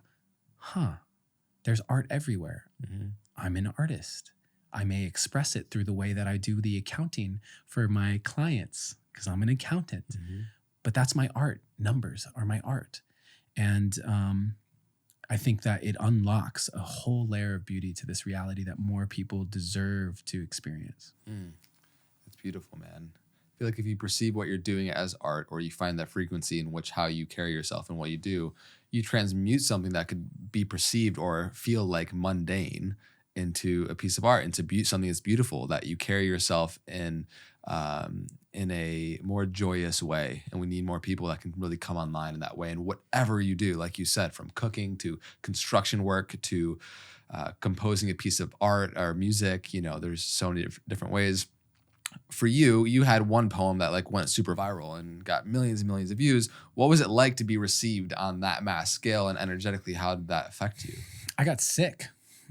there's art everywhere. Mm-hmm. I'm an artist. I may express it through the way that I do the accounting for my clients, because I'm an accountant. Mm-hmm. But that's my art. Numbers are my art. And I think that it unlocks a whole layer of beauty to this reality that more people deserve to experience. That's beautiful, man. I feel like if you perceive what you're doing as art, or you find that frequency in which how you carry yourself and what you do, you transmute something that could be perceived or feel like mundane into a piece of art, into something that's beautiful, that you carry yourself in a more joyous way. And we need more people that can really come online in that way. And whatever you do, like you said, from cooking to construction work to composing a piece of art or music, there's so many different ways. For you, you had one poem that went super viral and got millions and millions of views. What was it like to be received on that mass scale, and energetically, how did that affect you? I got sick.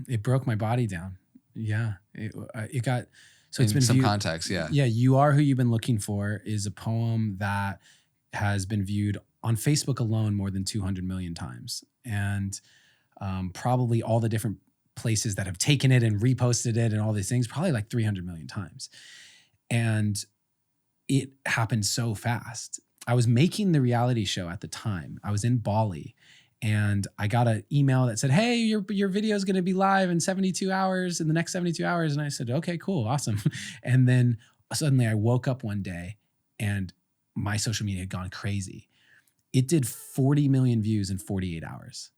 It broke my body down. Yeah. It got... So it's been some context, yeah. Yeah, You Are Who You've Been Looking For is a poem that has been viewed on Facebook alone more than 200 million times. And probably all the different places that have taken it and reposted it and all these things, probably like 300 million times. And it happened so fast. I was making the reality show at the time. I was in Bali and I got an email that said, hey, your video is going to be live in 72 hours, in the next 72 hours. And I said, okay, cool, awesome. And then suddenly I woke up one day and my social media had gone crazy. It did 40 million views in 48 hours.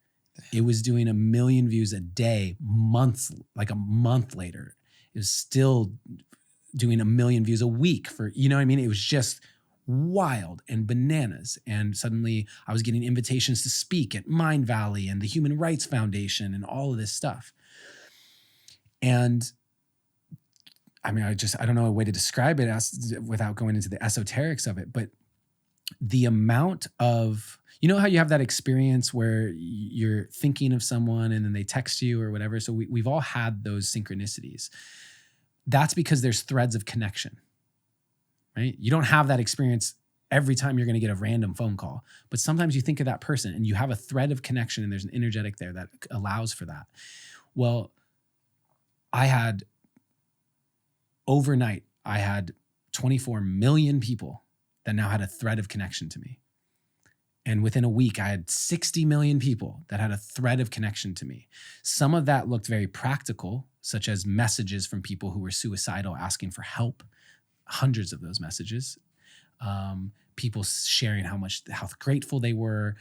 It was doing 1 million views a day, like a month later. It was still doing 1 million views a week for, you know what I mean? It was just wild and bananas. And suddenly I was getting invitations to speak at Mind Valley and the Human Rights Foundation and all of this stuff. And I mean, I don't know a way to describe it without going into the esoterics of it, but the amount of, you know how you have that experience where you're thinking of someone and then they text you or whatever. So we've all had those synchronicities. That's because there's threads of connection, right? You don't have that experience every time you're going to get a random phone call, but sometimes you think of that person and you have a thread of connection and there's an energetic there that allows for that. Well, overnight, I had 24 million people that now had a thread of connection to me. And within a week, I had 60 million people that had a thread of connection to me. Some of that looked very practical, such as messages from people who were suicidal asking for help, hundreds of those messages. People sharing how grateful they were,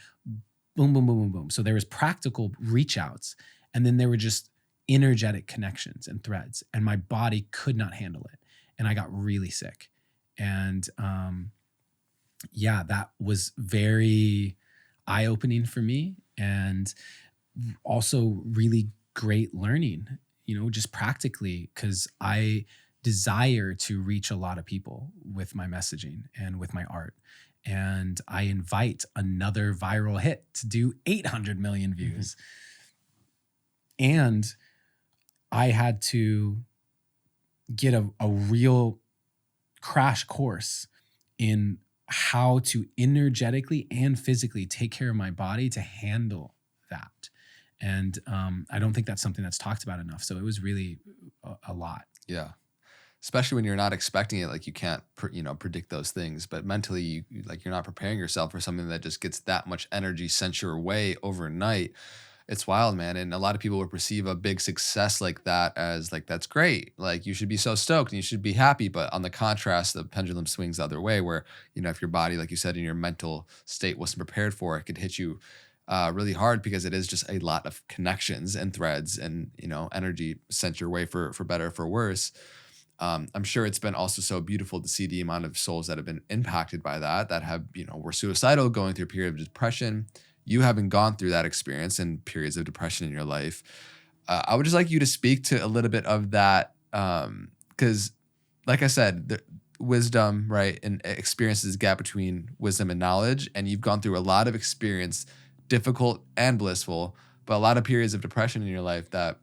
boom, boom, boom, boom, boom. So there was practical reach outs. And then there were just energetic connections and threads. And my body could not handle it. And I got really sick. And that was very eye-opening for me and also really great learning, just practically, because I desire to reach a lot of people with my messaging and with my art. And I invite another viral hit to do 800 million views. Mm-hmm. And I had to get a real crash course in how to energetically and physically take care of my body to handle that. And I don't think that's something that's talked about enough. So it was really a lot. Yeah. Especially when you're not expecting it, like you can't, predict those things, but mentally you're not preparing yourself for something that just gets that much energy sent your way overnight. It's wild, man. And a lot of people would perceive a big success like that as like, that's great. Like you should be so stoked and you should be happy. But on the contrast, the pendulum swings the other way where, if your body, like you said, in your mental state wasn't prepared for it, could hit you really hard because it is just a lot of connections and threads and, energy sent your way for better or for worse. I'm sure it's been also so beautiful to see the amount of souls that have been impacted by that have, were suicidal, going through a period of depression. You haven't gone through that experience and periods of depression in your life. I would just like you to speak to a little bit of that because, like I said, the wisdom, right, and experiences gap between wisdom and knowledge. And you've gone through a lot of experience, difficult and blissful, but a lot of periods of depression in your life that,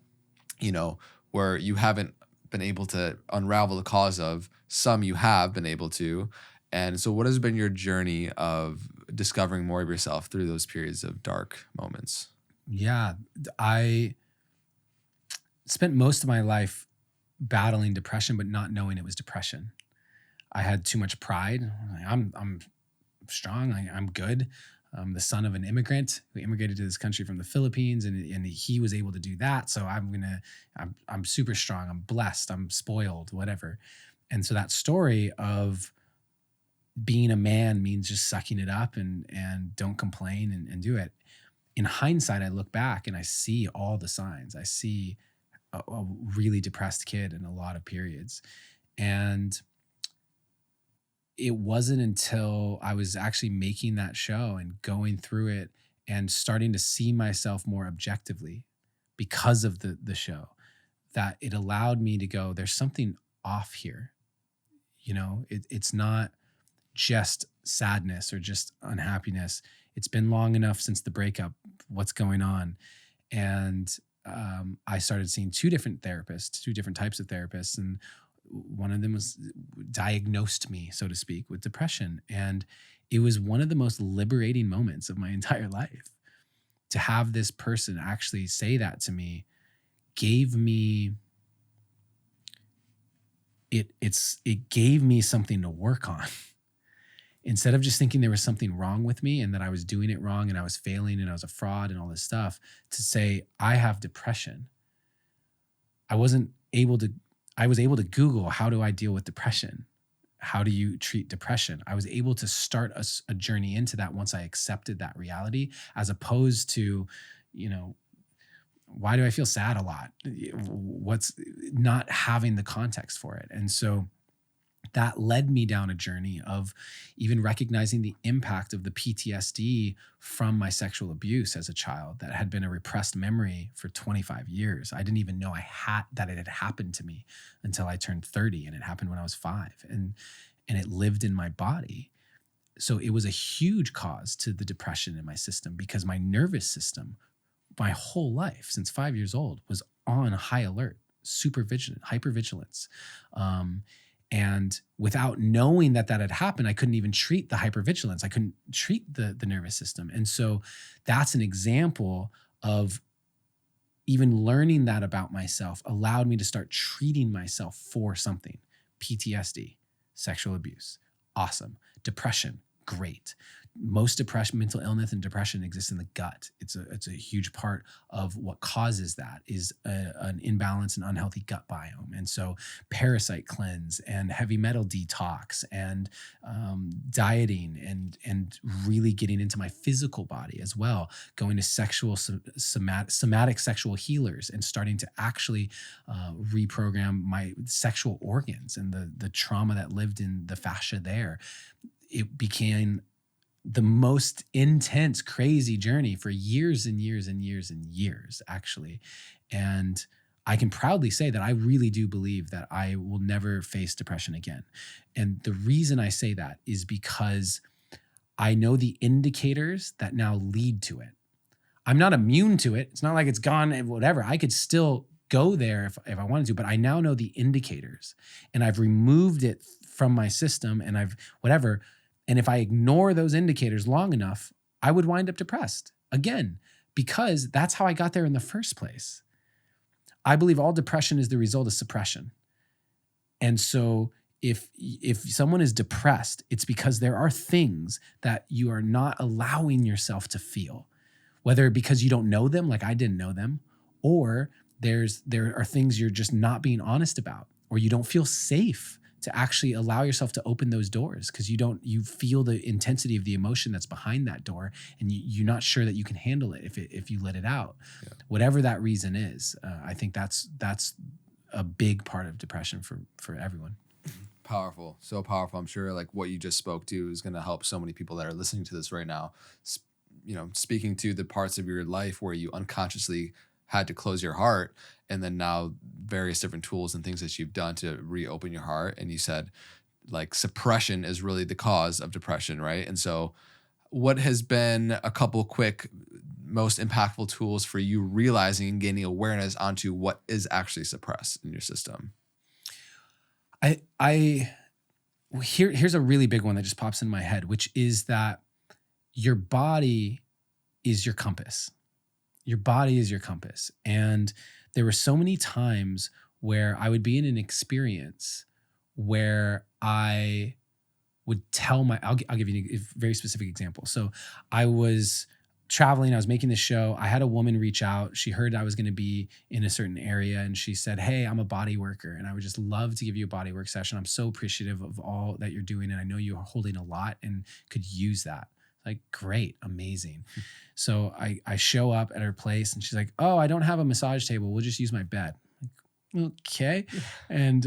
where you haven't been able to unravel the cause of. Some you have been able to. And so what has been your journey of discovering more of yourself through those periods of dark moments? Yeah, I spent most of my life battling depression, but not knowing it was depression. I had too much pride. I'm strong. I'm good. I'm the son of an immigrant who immigrated to this country from the Philippines, and he was able to do that. So I'm super strong. I'm blessed. I'm spoiled, whatever. And so that story of being a man means just sucking it up and don't complain and do it. In hindsight, I look back and I see all the signs. I see a really depressed kid in a lot of periods. And it wasn't until I was actually making that show and going through it and starting to see myself more objectively because of the show that it allowed me to go, there's something off here. It's not just sadness or just unhappiness. It's been long enough since the breakup. What's going on? And I started seeing two different types of therapists. And one of them diagnosed me, so to speak, with depression. And it was one of the most liberating moments of my entire life. to have this person actually say that to me gave me it gave me something to work on. Instead of just thinking there was something wrong with me and that I was doing it wrong and I was failing and I was a fraud and all this stuff, to say I have depression. I was able to Google, how do I deal with depression? How do you treat depression? I was able to start a journey into that once I accepted that reality, as opposed to, why do I feel sad a lot? What's not having the context for it. And so that led me down a journey of even recognizing the impact of the PTSD from my sexual abuse as a child that had been a repressed memory for 25 years. I didn't even know that it had happened to me until I turned 30, and it happened when I was 5, and it lived in my body. So it was a huge cause to the depression in my system, because my nervous system, my whole life since 5 years old, was on high alert, super vigilant, hypervigilance. And without knowing that had happened, I couldn't even treat the hypervigilance. I couldn't treat the nervous system. And so that's an example of even learning that about myself allowed me to start treating myself for something. PTSD, sexual abuse, awesome. Depression, great. Most depression, mental illness and depression exists in the gut. It's a huge part of what causes that is an imbalance and unhealthy gut biome. And so parasite cleanse and heavy metal detox and dieting and really getting into my physical body as well, going to somatic sexual healers and starting to actually reprogram my sexual organs and the trauma that lived in the fascia there. It became the most intense, crazy journey for years and years and years and years, actually. And I can proudly say that I really do believe that I will never face depression again. And the reason I say that is because I know the indicators that now lead to it. I'm not immune to it. It's not like it's gone and whatever. I could still go there if I wanted to, but I now know the indicators, and I've removed it from my system, and I've whatever. And if I ignore those indicators long enough, I would wind up depressed again, because that's how I got there in the first place. I believe all depression is the result of suppression. And so if someone is depressed, it's because there are things that you are not allowing yourself to feel, whether because you don't know them, like I didn't know them, or there are things you're just not being honest about, or you don't feel safe to actually allow yourself to open those doors because you feel the intensity of the emotion that's behind that door, and you're not sure that you can handle it if you let it out. Yeah. Whatever that reason is, I think that's a big part of depression for everyone. Powerful, so powerful. I'm sure like what you just spoke to is going to help so many people that are listening to this right now. Speaking to the parts of your life where you unconsciously had to close your heart, and then now various different tools and things that you've done to reopen your heart. And you said like suppression is really the cause of depression, right? And so what has been a couple quick, most impactful tools for you realizing and gaining awareness onto what is actually suppressed in your system? Here's a really big one that just pops in my head, which is that your body is your compass. Your body is your compass. And there were so many times where I would be in an experience where I would tell I'll give you a very specific example. So I was traveling, I was making this show. I had a woman reach out. She heard I was going to be in a certain area, and she said, "Hey, I'm a body worker, and I would just love to give you a body work session. I'm so appreciative of all that you're doing, and I know you're holding a lot and could use that." Like, great, amazing. So I show up at her place, and she's like, "Oh, I don't have a massage table. We'll just use my bed." Like, okay. And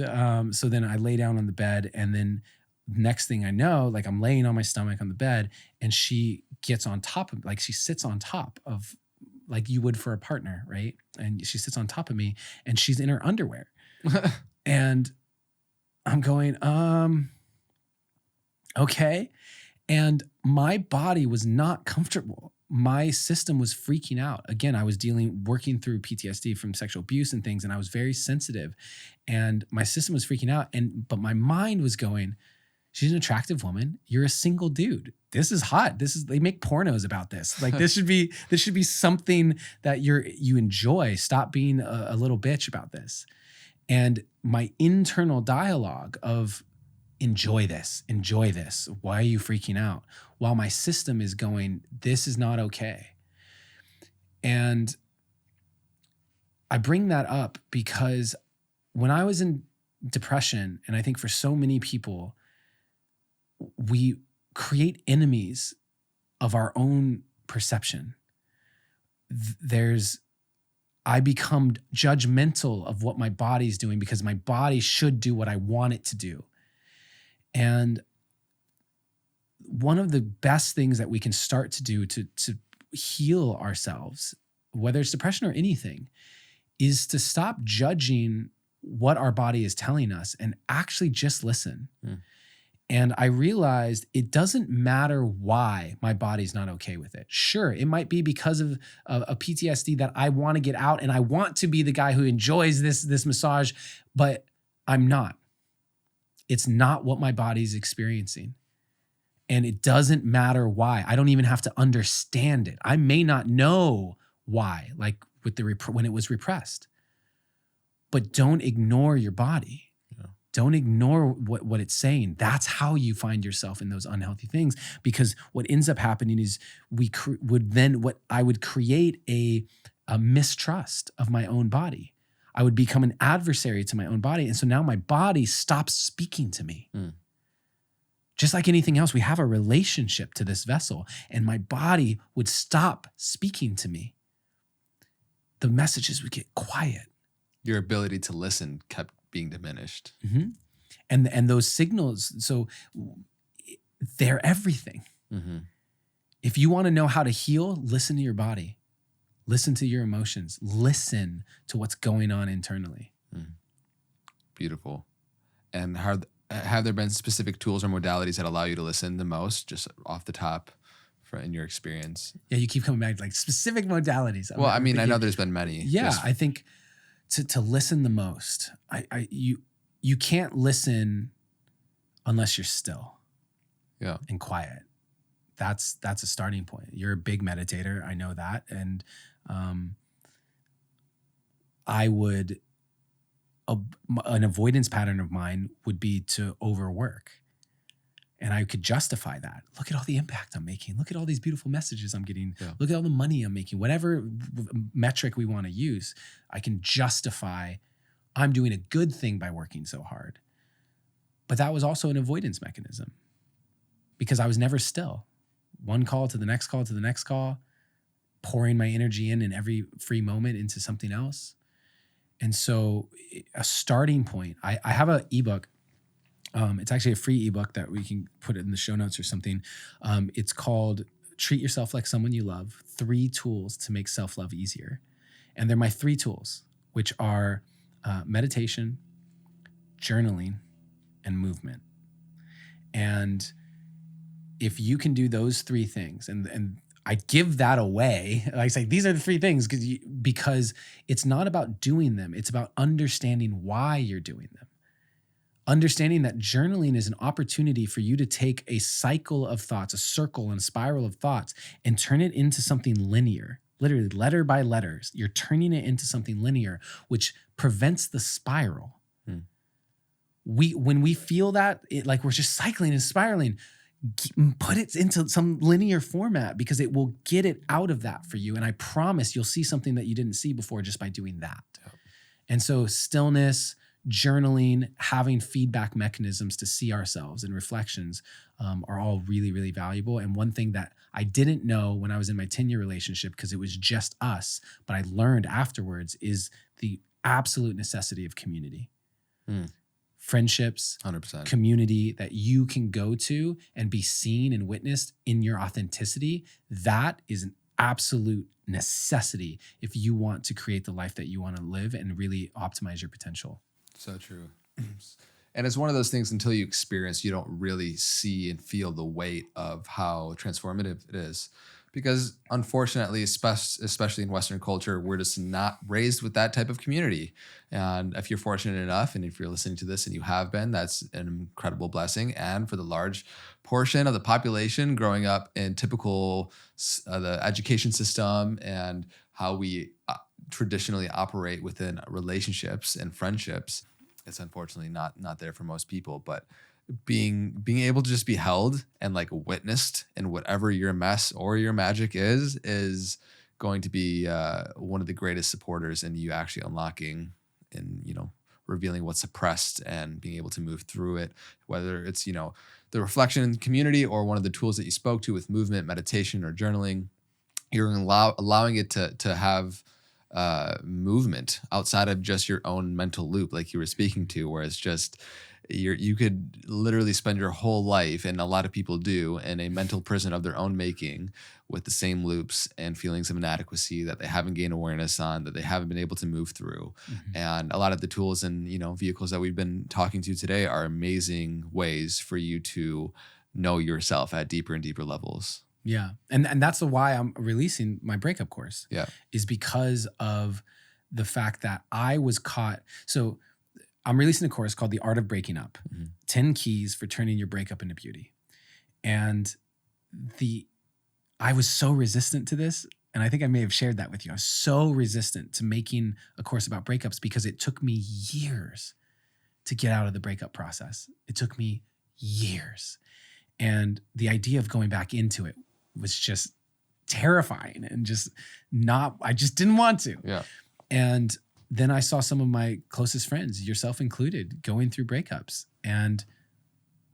so then I lay down on the bed, and then next thing I know, like I'm laying on my stomach on the bed, and she gets on top of, like she sits on top of, like you would for a partner, right? And she sits on top of me, and she's in her underwear. And I'm going, okay. And my body was not comfortable. My system was freaking out. Again, I was working through PTSD from sexual abuse and things, and I was very sensitive, and my system was freaking out. But my mind was going, She's an attractive woman. You're a single dude. This is hot. They make pornos about this. Like this should be something that you enjoy. Stop being a little bitch about this. And my internal dialogue of enjoy this. Why are you freaking out? While my system is going, this is not okay. And I bring that up because when I was in depression, and I think for so many people, we create enemies of our own perception. I become judgmental of what my body's doing because my body should do what I want it to do. And one of the best things that we can start to do to heal ourselves, whether it's depression or anything, is to stop judging what our body is telling us and actually just listen. And I realized it doesn't matter why my body's not okay with it. Sure, it might be because of a PTSD that I want to get out and I want to be the guy who enjoys this massage, but I'm not. It's not what my body's experiencing. And it doesn't matter why. I don't even have to understand it. I may not know why, like with when it was repressed. But don't ignore your body. Don't ignore what it's saying. That's how you find yourself in those unhealthy things. Because what ends up happening is I would create a mistrust of my own body. I would become an adversary to my own body. And so now my body stops speaking to me. Just like anything else, we have a relationship to this vessel, and my body would stop speaking to me. The messages would get quiet. Your ability to listen kept being diminished. Mm-hmm. And those signals, so they're everything. Mm-hmm. If you want to know how to heal, listen to your body. Listen to your emotions. Listen to what's going on internally. Beautiful. And have there been specific tools or modalities that allow you to listen the most, just off the top, in your experience? Yeah, you keep coming back to like specific modalities. Well, I mean, I know there's been many. Yeah, I think to listen the most, you can't listen unless you're still, and quiet. That's a starting point. You're a big meditator, I know that, and an avoidance pattern of mine would be to overwork. And I could justify that. Look at all the impact I'm making. Look at all these beautiful messages I'm getting. Yeah. Look at all the money I'm making. Whatever metric we want to use, I can justify I'm doing a good thing by working so hard. But that was also an avoidance mechanism because I was never still. One call to the next call to the next call, pouring my energy in every free moment into something else. And so a starting point, I have an ebook. It's actually a free ebook that we can put it in the show notes or something. It's called Treat Yourself Like Someone You Love, 3 Tools to Make Self-Love Easier. And they're my 3 tools, which are meditation, journaling, and movement. And if you can do those 3 things, and I give that away, I say, these are the 3 things because it's not about doing them. It's about understanding why you're doing them. Understanding that journaling is an opportunity for you to take a cycle of thoughts, a circle and a spiral of thoughts, and turn it into something linear, literally letter by letter. You're turning it into something linear, which prevents the spiral. When we feel that, like we're just cycling and spiraling, put it into some linear format because it will get it out of that for you. And I promise you'll see something that you didn't see before just by doing that. Yep. And so stillness, journaling, having feedback mechanisms to see ourselves and reflections are all really, really valuable. And one thing that I didn't know when I was in my 10-year relationship, because it was just us, but I learned afterwards, is the absolute necessity of community. Friendships, 100%. Community that you can go to and be seen and witnessed in your authenticity. That is an absolute necessity if you want to create the life that you want to live and really optimize your potential. So true. And it's one of those things, until you experience, you don't really see and feel the weight of how transformative it is. Because unfortunately, especially in Western culture, we're just not raised with that type of community. And if you're fortunate enough, and if you're listening to this and you have been, that's an incredible blessing. And for the large portion of the population growing up in typical the education system and how we traditionally operate within relationships and friendships, it's unfortunately not there for most people. But being able to just be held and like witnessed in whatever your mess or your magic is going to be one of the greatest supporters in you actually unlocking and revealing what's suppressed and being able to move through it, whether it's the reflection community or one of the tools that you spoke to with movement, meditation, or journaling. You're allowing it to have movement outside of just your own mental loop, like you were speaking to, where it's just you could literally spend your whole life, and a lot of people do, in a mental prison of their own making with the same loops and feelings of inadequacy that they haven't gained awareness on, that they haven't been able to move through. Mm-hmm. And a lot of the tools and vehicles that we've been talking to today are amazing ways for you to know yourself at deeper and deeper levels. Yeah. And that's why I'm releasing my breakup course. Yeah. Is because of the fact that I was caught. So I'm releasing a course called The Art of Breaking Up, 10 Keys for Turning Your Breakup into Beauty. And I was so resistant to this. And I think I may have shared that with you. I was so resistant to making a course about breakups because it took me years to get out of the breakup process. It took me years. And the idea of going back into it was just terrifying and I just didn't want to. Yeah. And then I saw some of my closest friends, yourself included, going through breakups, and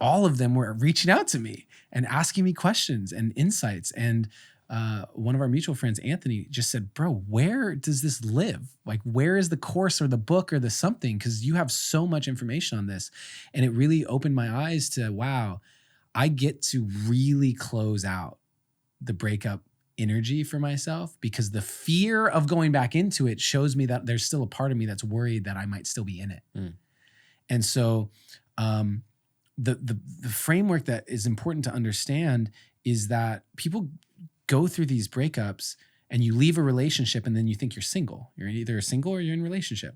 all of them were reaching out to me and asking me questions and insights. And one of our mutual friends, Anthony, just said, bro, where does this live? Like, where is the course or the book or the something? Because you have so much information on this. And it really opened my eyes to, wow, I get to really close out the breakup energy for myself, because the fear of going back into it shows me that there's still a part of me that's worried that I might still be in it. And so the framework that is important to understand is that people go through these breakups and you leave a relationship and then you think you're single. You're either single or you're in a relationship.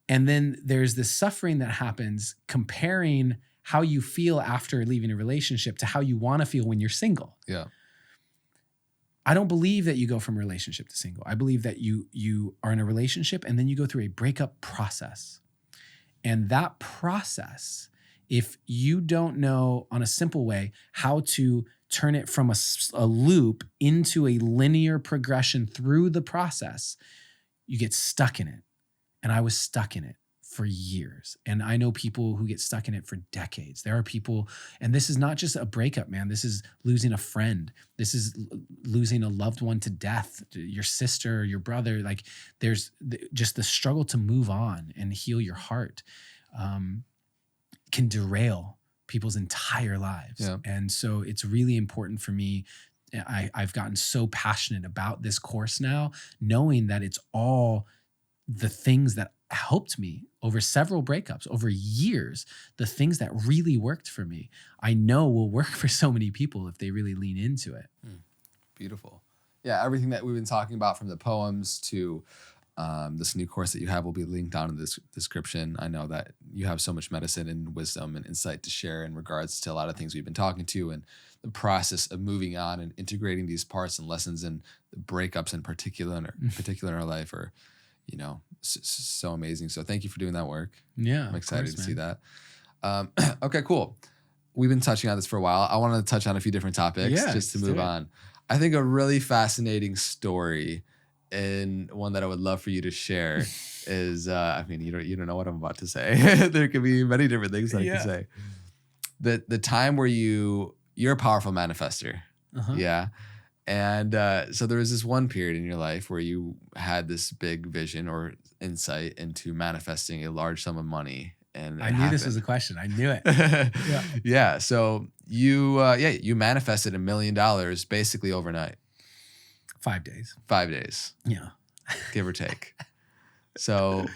And then there's this suffering that happens comparing how you feel after leaving a relationship to how you want to feel when you're single. Yeah. I don't believe that you go from relationship to single. I believe that you are in a relationship and then you go through a breakup process. And that process, if you don't know on a simple way how to turn it from a loop into a linear progression through the process, you get stuck in it. And I was stuck in it for years. And I know people who get stuck in it for decades. There are people, and this is not just a breakup, man. This is losing a friend. This is losing a loved one to death, your sister, your brother. Like, there's just the struggle to move on and heal your heart can derail people's entire lives. Yeah. And so it's really important for me. I've gotten so passionate about this course now, knowing that it's all the things that helped me over several breakups, over years, the things that really worked for me, I know will work for so many people if they really lean into it. Beautiful. Yeah, everything that we've been talking about, from the poems to this new course that you have, will be linked down in the description. I know that you have so much medicine and wisdom and insight to share in regards to a lot of things we've been talking to, and the process of moving on and integrating these parts and lessons and breakups in particular in our life are, so amazing. So thank you for doing that work. Yeah. I'm excited to see that. Okay, cool. We've been touching on this for a while. I want to touch on a few different topics just to move on. I think a really fascinating story, and one that I would love for you to share is, you don't know what I'm about to say. There could be many different things that I can say. The time where you're a powerful manifester. Uh-huh. Yeah. And so there was this one period in your life where you had this big vision or insight into manifesting a large sum of money. And I knew this was a question. I knew it. Yeah. Yeah. So you manifested $1 million basically overnight. 5 days. 5 days. Yeah. Give or take. So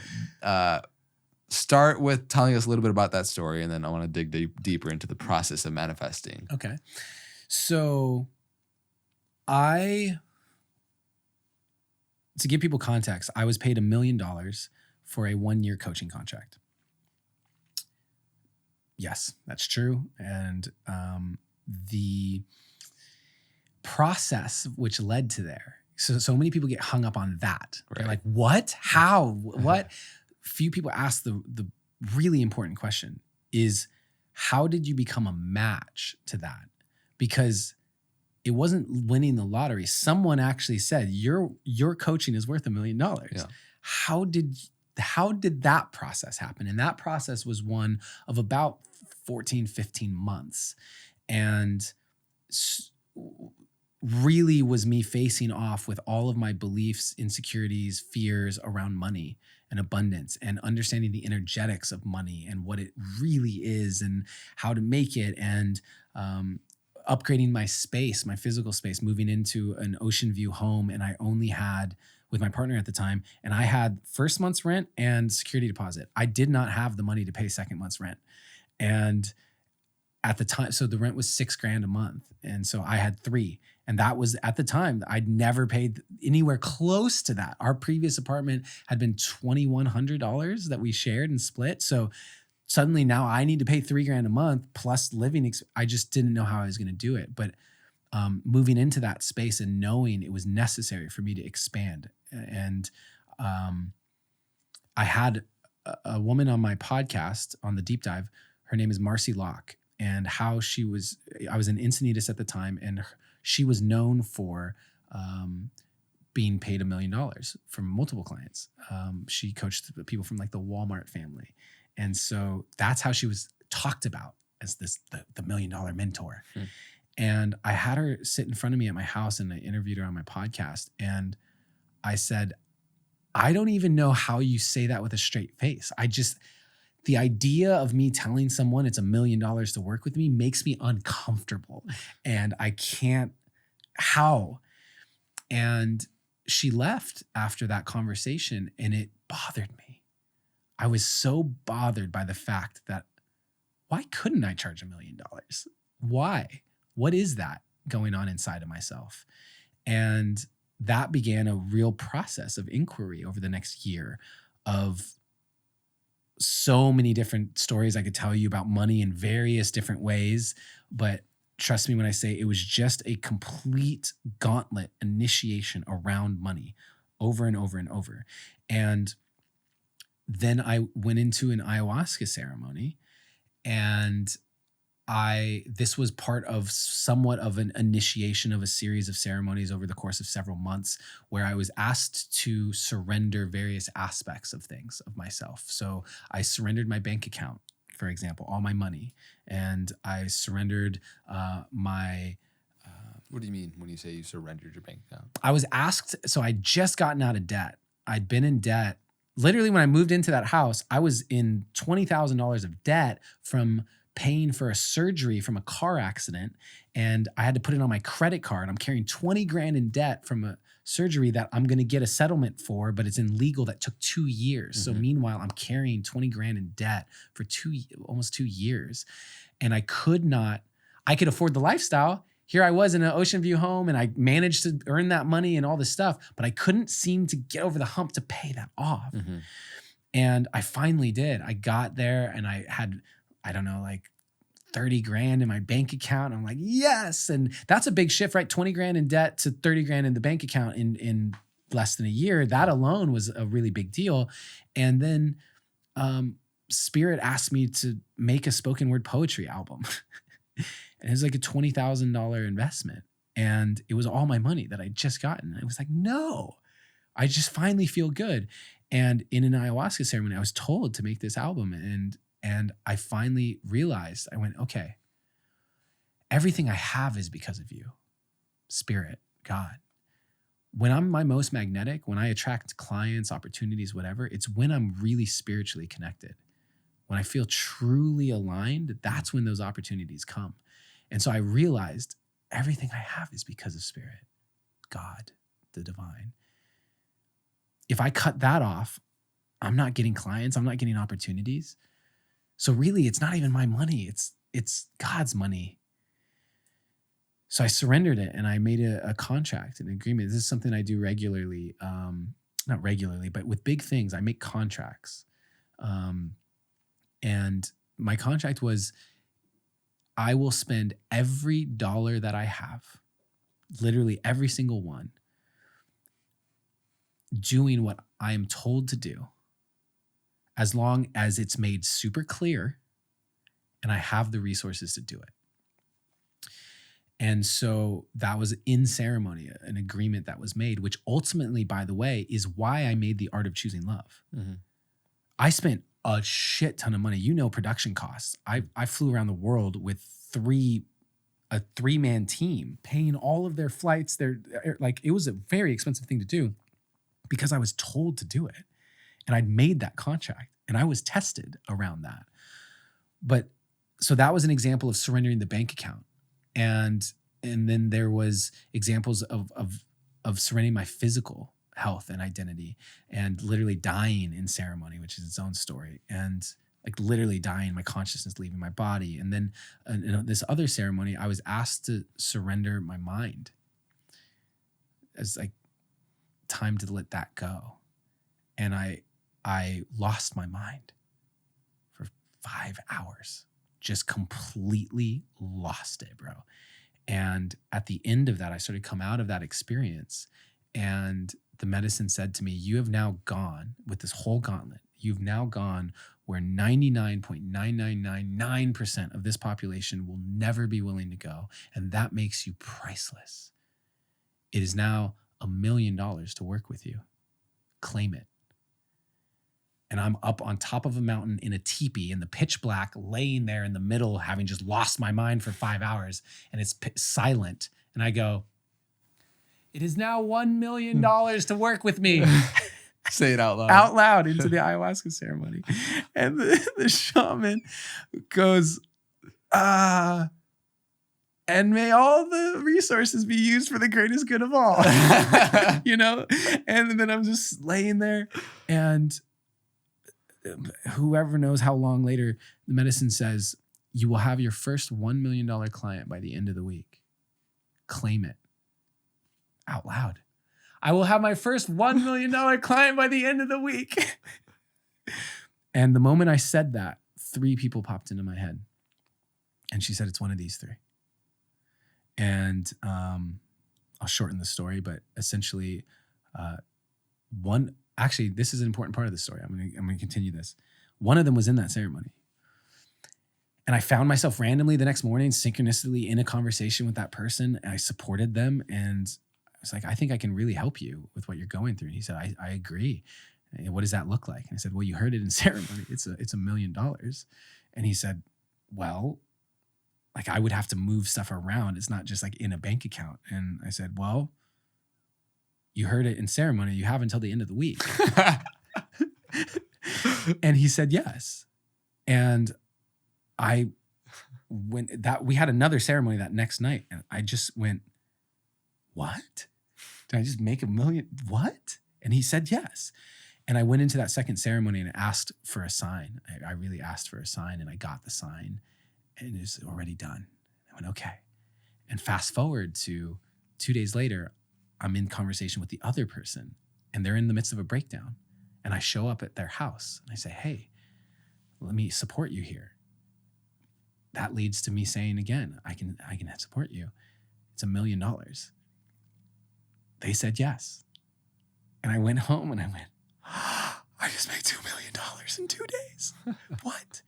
start with telling us a little bit about that story, and then I want to dig deeper into the process of manifesting. Okay. So To give people context, I was paid $1 million for a 1-year coaching contract. Yes, that's true. And the process which led to there. So many people get hung up on that. Right. They're like, what? How? What? Few people ask the really important question is, how did you become a match to that? Because it wasn't winning the lottery. Someone actually said, your coaching is worth $1 million. Yeah. How did that process happen? And that process was one of about 14, 15 months. And really was me facing off with all of my beliefs, insecurities, fears around money and abundance, and understanding the energetics of money and what it really is and how to make it, and upgrading my space, my physical space, moving into an ocean view home. And I only had, with my partner at the time, and I had first month's rent and security deposit. I did not have the money to pay second month's rent. And at the time, so the rent was $6,000 a month. And so I had 3. And that was at the time, I'd never paid anywhere close to that. Our previous apartment had been $2,100 that we shared and split. So suddenly now I need to pay $3,000 a month plus living. I just didn't know how I was going to do it. But moving into that space and knowing it was necessary for me to expand. And I had a woman on my podcast on the deep dive. Her name is Marcy Locke. And how I was an Encinitas at the time, and she was known for being paid $1 million from multiple clients. She coached people from like the Walmart family. And so that's how she was talked about as the $1 million mentor. And I had her sit in front of me at my house, and I interviewed her on my podcast. And I said, I don't even know how you say that with a straight face. The idea of me telling someone it's $1 million to work with me makes me uncomfortable, and I can't, how? And she left after that conversation, and it bothered me. I was so bothered by the fact that, why couldn't I charge $1 million? Why? What is that going on inside of myself? And that began a real process of inquiry over the next year of so many different stories I could tell you about money in various different ways. But trust me when I say it was just a complete gauntlet initiation around money over and over and over. And then I went into an ayahuasca ceremony, and this was part of somewhat of an initiation of a series of ceremonies over the course of several months, where I was asked to surrender various aspects of things of myself. So I surrendered my bank account, for example, all my money. And I surrendered my... What do you mean when you say you surrendered your bank account? I was asked, so I'd just gotten out of debt. I'd been in debt. Literally, when I moved into that house, I was in $20,000 of debt from paying for a surgery from a car accident, and I had to put it on my credit card. I'm carrying $20,000 in debt from a surgery that I'm going to get a settlement for, but it's in legal that took 2 years. Mm-hmm. So meanwhile, I'm carrying $20,000 in debt for almost 2 years. And I could afford the lifestyle. Here I was in an ocean view home, and I managed to earn that money and all this stuff, but I couldn't seem to get over the hump to pay that off. Mm-hmm. And I finally did. I got there, and I had, I don't know, like $30,000 in my bank account. I'm like, yes. And that's a big shift, right? $20,000 in debt to $30,000 in the bank account in less than a year. That alone was a really big deal. And then Spirit asked me to make a spoken word poetry album. And it was like a $20,000 investment. And it was all my money that I'd just gotten. And I was like, no, I just finally feel good. And in an ayahuasca ceremony, I was told to make this album. And I finally realized, I went, okay, everything I have is because of you, Spirit, God. When I'm my most magnetic, when I attract clients, opportunities, whatever, it's when I'm really spiritually connected. When I feel truly aligned, that's when those opportunities come. And so I realized everything I have is because of Spirit, God, the divine. If I cut that off, I'm not getting clients, I'm not getting opportunities. So really, it's not even my money, it's God's money. So I surrendered it and I made a contract, an agreement. This is something I do regularly, not regularly, but with big things, I make contracts. And my contract was, I will spend every dollar that I have, literally every single one, doing what I am told to do, as long as it's made super clear and I have the resources to do it. And so that was in ceremony, an agreement that was made, which ultimately, by the way, is why I made The Art of Choosing Love. Mm-hmm. I spent a shit ton of money. You know, production costs. I flew around the world with a 3-man team, paying all of their flights. It was a very expensive thing to do because I was told to do it. And I'd made that contract and I was tested around that. But so that was an example of surrendering the bank account. And then there was examples of surrendering my physical health and identity, and literally dying in ceremony, which is its own story. And like literally dying, my consciousness leaving my body. And then in this other ceremony, I was asked to surrender my mind. It's like time to let that go. And I lost my mind for 5 hours. Just completely lost it, bro. And at the end of that, I started to come out of that experience, and the medicine said to me, you have now gone with this whole gauntlet. You've now gone where 99.9999% of this population will never be willing to go. And that makes you priceless. It is now $1 million to work with you. Claim it. And I'm up on top of a mountain in a teepee in the pitch black, laying there in the middle, having just lost my mind for 5 hours, and it's silent. And I go, it is now $1 million to work with me. Say it out loud. Out loud into the ayahuasca ceremony. And the shaman goes, and may all the resources be used for the greatest good of all. You know? And then I'm just laying there, and whoever knows how long later, the medicine says, you will have your first $1 million client by the end of the week. Claim it. Out loud. I will have my first $1 million client by the end of the week. And the moment I said that, 3 people popped into my head. And she said, it's one of these 3. And I'll shorten the story, but essentially actually, this is an important part of the story. I'm going to continue this. One of them was in that ceremony. And I found myself randomly the next morning, synchronistically in a conversation with that person. And I supported them. And I was like, I think I can really help you with what you're going through. And he said, I agree. And what does that look like? And I said, well, you heard it in ceremony. It's $1 million. And he said, well, like I would have to move stuff around. It's not just like in a bank account. And I said, well, you heard it in ceremony. You have until the end of the week. And he said yes. And we had another ceremony that next night, and I just went, what? Did I just make $1 million? What? And he said yes. And I went into that second ceremony and asked for a sign. I really asked for a sign, and I got the sign, and it was already done. I went, okay. And fast forward to 2 days later, I'm in conversation with the other person, and they're in the midst of a breakdown. And I show up at their house and I say, hey, let me support you here. That leads to me saying again, I can support you. It's $1 million. They said yes. And I went home and I went, I just made $2 million in 2 days. What?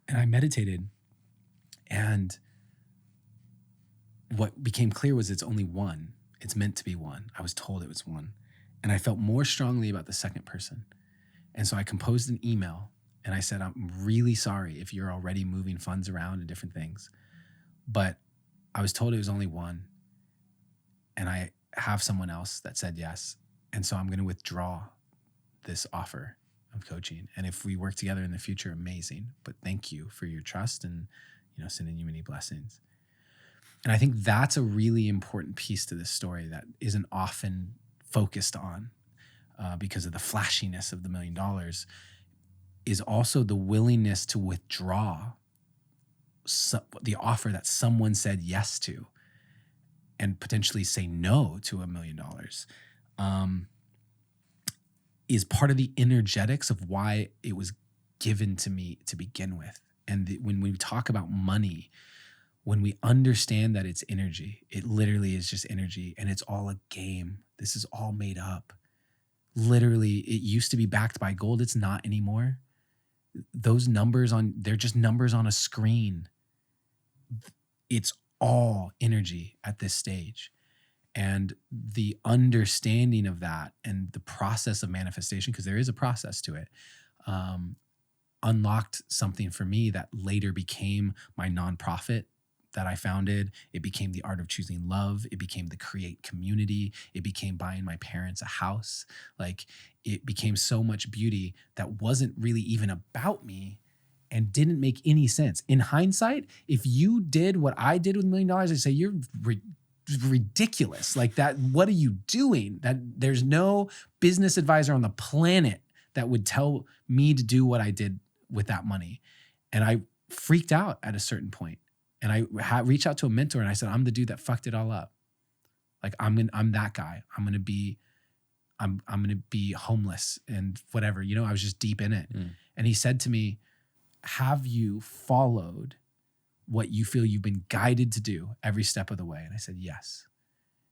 And I meditated. And what became clear was it's only one. It's meant to be one. I was told it was one. And I felt more strongly about the second person. And so I composed an email and I said, I'm really sorry if you're already moving funds around and different things, but I was told it was only one. And I have someone else that said yes. And so I'm going to withdraw this offer of coaching. And if we work together in the future, amazing. But thank you for your trust and, sending you many blessings. And I think that's a really important piece to this story that isn't often focused on because of the flashiness of the $1 million, is also the willingness to withdraw the offer that someone said yes to. and potentially say no to $1 million, is part of the energetics of why it was given to me to begin with. And when we talk about money, when we understand that it's energy, it literally is just energy, and it's all a game. This is all made up. Literally, it used to be backed by gold. It's not anymore. Those numbers they're just numbers on a screen. It's all energy at this stage. And the understanding of that and the process of manifestation, because there is a process to it, unlocked something for me that later became my nonprofit that I founded. It became the Art of Choosing Love. It became the Create community. It became buying my parents a house. Like, it became so much beauty that wasn't really even about me and didn't make any sense. In hindsight, if you did what I did with $1 million, I'd say you're ridiculous. Like, that, what are you doing? That there's no business advisor on the planet that would tell me to do what I did with that money. And I freaked out at a certain point. And I reached out to a mentor and I said, I'm the dude that fucked it all up. Like, I'm that guy. I'm going to be homeless and whatever, I was just deep in it. And he said to me, have you followed what you feel you've been guided to do every step of the way? And I said, yes.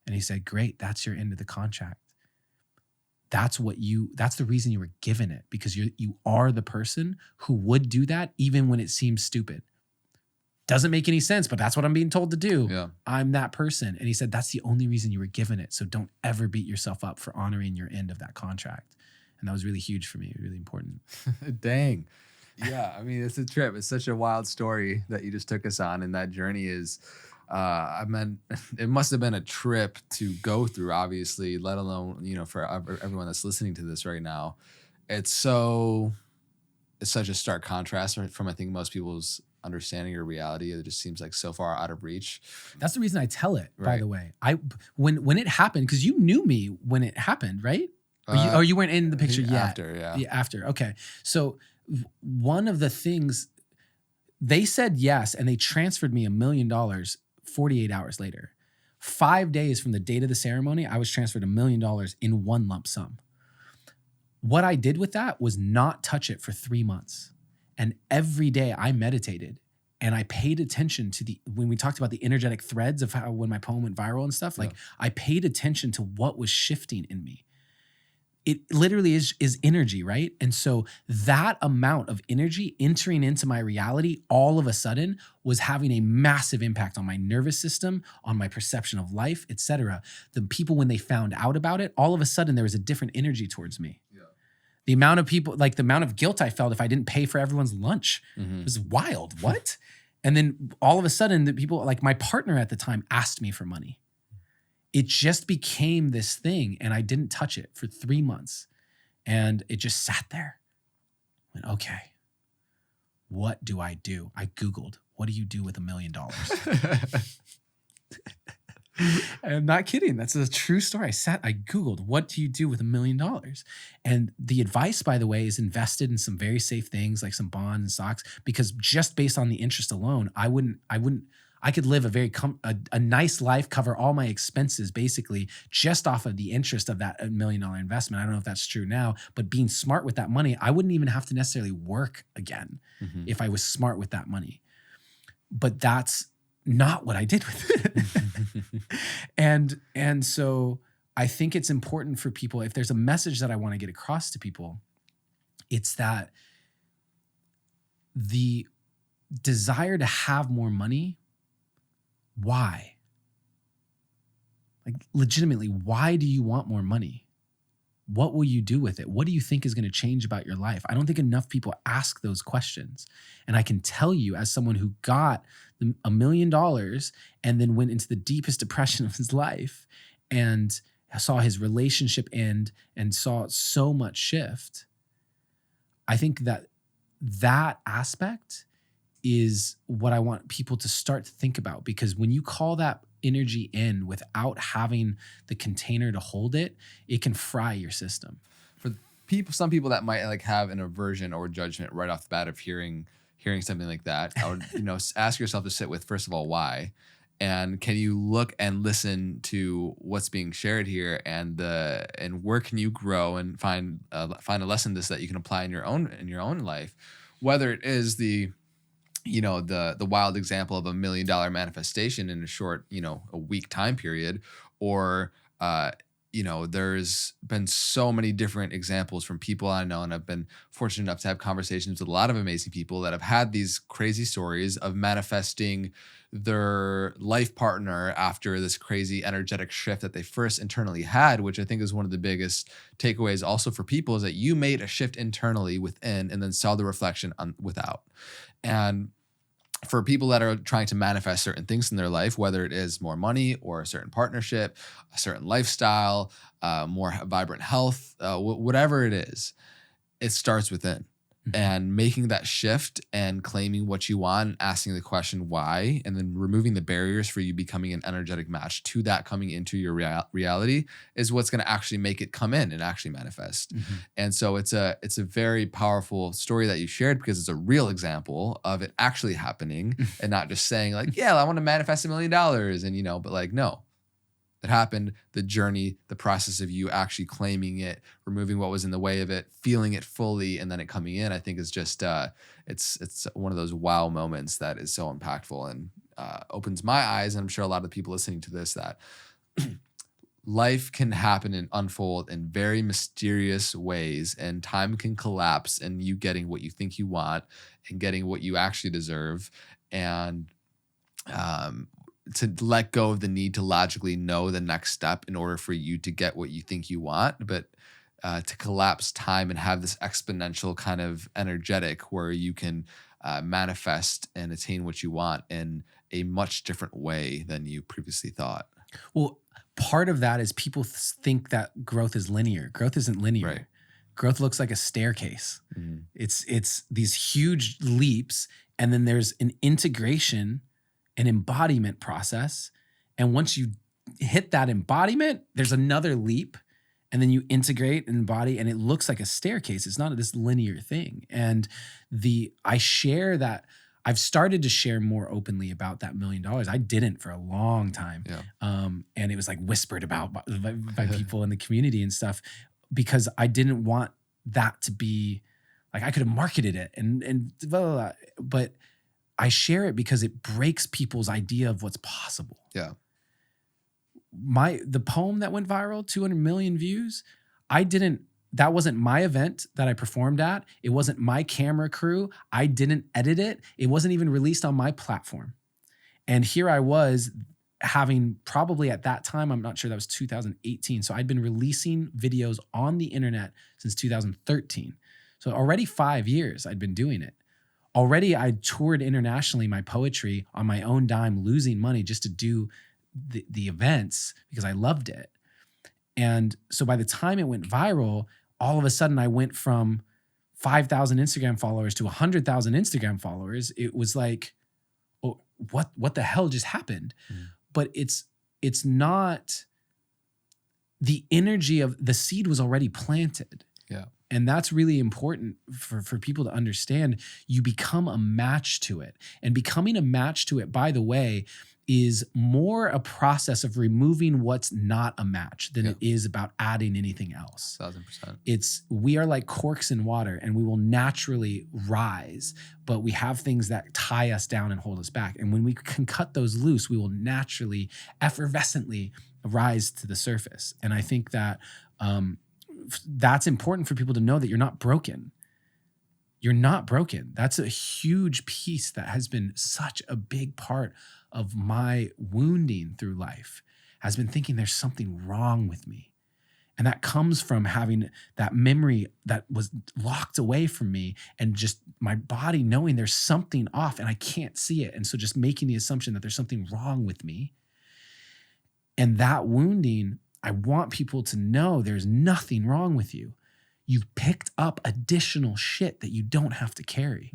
And he said, great. That's your end of the contract. That's the reason you were given it, because you are the person who would do that even when it seems stupid. Doesn't make any sense, but that's what I'm being told to do. Yeah. I'm that person. And he said, that's the only reason you were given it. So don't ever beat yourself up for honoring your end of that contract. And that was really huge for me, really important. Dang. Yeah. I mean, it's a trip. It's such a wild story that you just took us on. And that journey is, it must have been a trip to go through, obviously, let alone, for everyone that's listening to this right now. It's such a stark contrast from, I think, most people's understanding or reality. It just seems like so far out of reach. That's the reason I tell it, by Right. the way. When it happened, because you knew me when it happened, right? Or you weren't in the picture yet? After, yeah. Yeah, after. Okay. So one of the things, they said yes, and they transferred me $1 million 48 hours later. 5 days from the date of the ceremony, I was transferred $1 million in one lump sum. What I did with that was not touch it for 3 months. And every day I meditated and I paid attention to when we talked about the energetic threads of how, when my poem went viral and stuff, like, I paid attention to what was shifting in me. It literally is energy, right? And so that amount of energy entering into my reality all of a sudden was having a massive impact on my nervous system, on my perception of life, etc. The people, when they found out about it, all of a sudden there was a different energy towards me. The amount of people, like the amount of guilt I felt if I didn't pay for everyone's lunch was wild. What? And then all of a sudden the people, like my partner at the time, asked me for money. It just became this thing, and I didn't touch it for 3 months. And it just sat there. I went, okay, what do I do? I Googled, what do you do with $1 million? I'm not kidding. That's a true story. I Googled, what do you do with $1 million? And the advice, by the way, is invested in some very safe things like some bonds and stocks, because just based on the interest alone, I could live a nice life, cover all my expenses basically just off of the interest of that $1 million investment. I don't know if that's true now, but being smart with that money, I wouldn't even have to necessarily work again if I was smart with that money. But that's not what I did with it. And so I think it's important for people, if there's a message that I want to get across to people, it's that the desire to have more money, why? Like, legitimately, why do you want more money? What will you do with it? What do you think is going to change about your life? I don't think enough people ask those questions. And I can tell you, as someone who got $1 million and then went into the deepest depression of his life and saw his relationship end and saw so much shift, I think that aspect is what I want people to start to think about. Because when you call that energy in without having the container to hold it, it can fry your system. For some people that might like have an aversion or judgment right off the bat of hearing something like that, I would ask yourself to sit with, first of all, why, And can you look and listen to what's being shared here, and where can you grow and find a lesson that you can apply in your own life, whether it is the wild example of $1 million manifestation in a short, a week time period, or there's been so many different examples from people I know, and I've been fortunate enough to have conversations with a lot of amazing people that have had these crazy stories of manifesting their life partner after this crazy energetic shift that they first internally had, which I think is one of the biggest takeaways also for people, is that you made a shift internally within and then saw the reflection without. And for people that are trying to manifest certain things in their life, whether it is more money or a certain partnership, a certain lifestyle, more vibrant health, whatever it is, it starts within. And making that shift and claiming what you want, and asking the question why, and then removing the barriers for you becoming an energetic match to that coming into your reality is what's going to actually make it come in and actually manifest. And so it's a very powerful story that you shared, because it's a real example of it actually happening and not just saying like, yeah, I want to manifest $1 million and but like, no. It happened, the journey, the process of you actually claiming it, removing what was in the way of it, feeling it fully, and then it coming in, I think is just, it's one of those wow moments that is so impactful and opens my eyes. And I'm sure a lot of people listening to this, that life can happen and unfold in very mysterious ways, and time can collapse, and you getting what you think you want and getting what you actually deserve. And, to let go of the need to logically know the next step in order for you to get what you think you want, but to collapse time and have this exponential kind of energetic where you can manifest and attain what you want in a much different way than you previously thought. Well, part of that is people think that growth is linear. Growth isn't linear. Right. Growth looks like a staircase. It's these huge leaps, and then there's an integration, an embodiment process. And once you hit that embodiment, there's another leap, and then you integrate and embody, and it looks like a staircase. It's not this linear thing. And I share that. I've started to share more openly about that $1 million. I didn't for a long time. Yeah. And it was like whispered about by people in the community and stuff, because I didn't want that to be like, I could have marketed it and blah, blah, blah. But I share it because it breaks people's idea of what's possible. Yeah. The poem that went viral, 200 million views, that wasn't my event that I performed at. It wasn't my camera crew. I didn't edit it. It wasn't even released on my platform. And here I was having, probably at that time, I'm not sure, that was 2018. So I'd been releasing videos on the internet since 2013. So already 5 years I'd been doing it. Already I toured internationally my poetry on my own dime, losing money just to do the events because I loved it. And so by the time it went viral, all of a sudden I went from 5,000 Instagram followers to 100,000 Instagram followers. It was like, oh, what the hell just happened? But it's not, the energy of the seed was already planted. Yeah. And that's really important for people to understand. You become a match to it. And becoming a match to it, by the way, is more a process of removing what's not a match than it is about adding anything else. 1,000%. We are like corks in water, and we will naturally rise, but we have things that tie us down and hold us back. And when we can cut those loose, we will naturally, effervescently rise to the surface. And I think that that's important for people to know, that you're not broken. You're not broken. That's a huge piece that has been such a big part of my wounding through life, has been thinking there's something wrong with me. And that comes from having that memory that was locked away from me, and just my body knowing there's something off and I can't see it. And so just making the assumption that there's something wrong with me. And that wounding, I want people to know there's nothing wrong with you. You've picked up additional shit that you don't have to carry.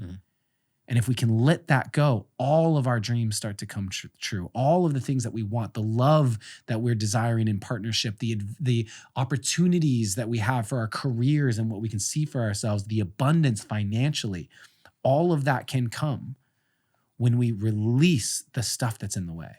And if we can let that go, all of our dreams start to come true. All of the things that we want, the love that we're desiring in partnership, the opportunities that we have for our careers and what we can see for ourselves, the abundance financially, all of that can come when we release the stuff that's in the way.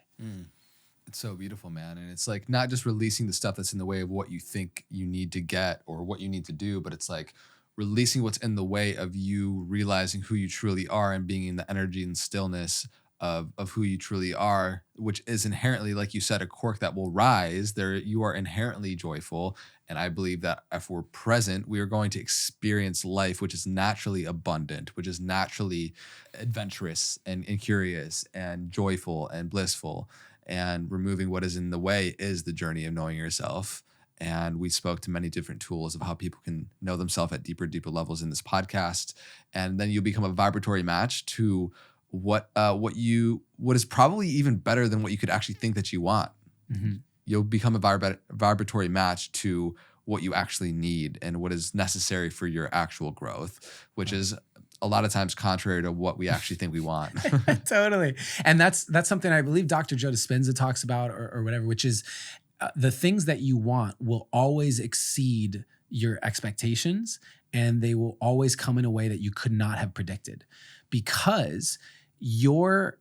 It's so beautiful, man. And it's like not just releasing the stuff that's in the way of what you think you need to get or what you need to do, but it's like releasing what's in the way of you realizing who you truly are and being in the energy and stillness of who you truly are, which is inherently, like you said, a cork that will rise. There, you are inherently joyful. And I believe that if we're present, we are going to experience life, which is naturally abundant, which is naturally adventurous and curious and joyful and blissful. And removing what is in the way is the journey of knowing yourself. And we spoke to many different tools of how people can know themselves at deeper levels in this podcast. And then you'll become a vibratory match to what is probably even better than what you could actually think that you want. Mm-hmm. You'll become a vibratory match to what you actually need and what is necessary for your actual growth, which is a lot of times contrary to what we actually think we want. Totally. And that's something I believe Dr. Joe Dispenza talks about or whatever, which is the things that you want will always exceed your expectations, and they will always come in a way that you could not have predicted, because your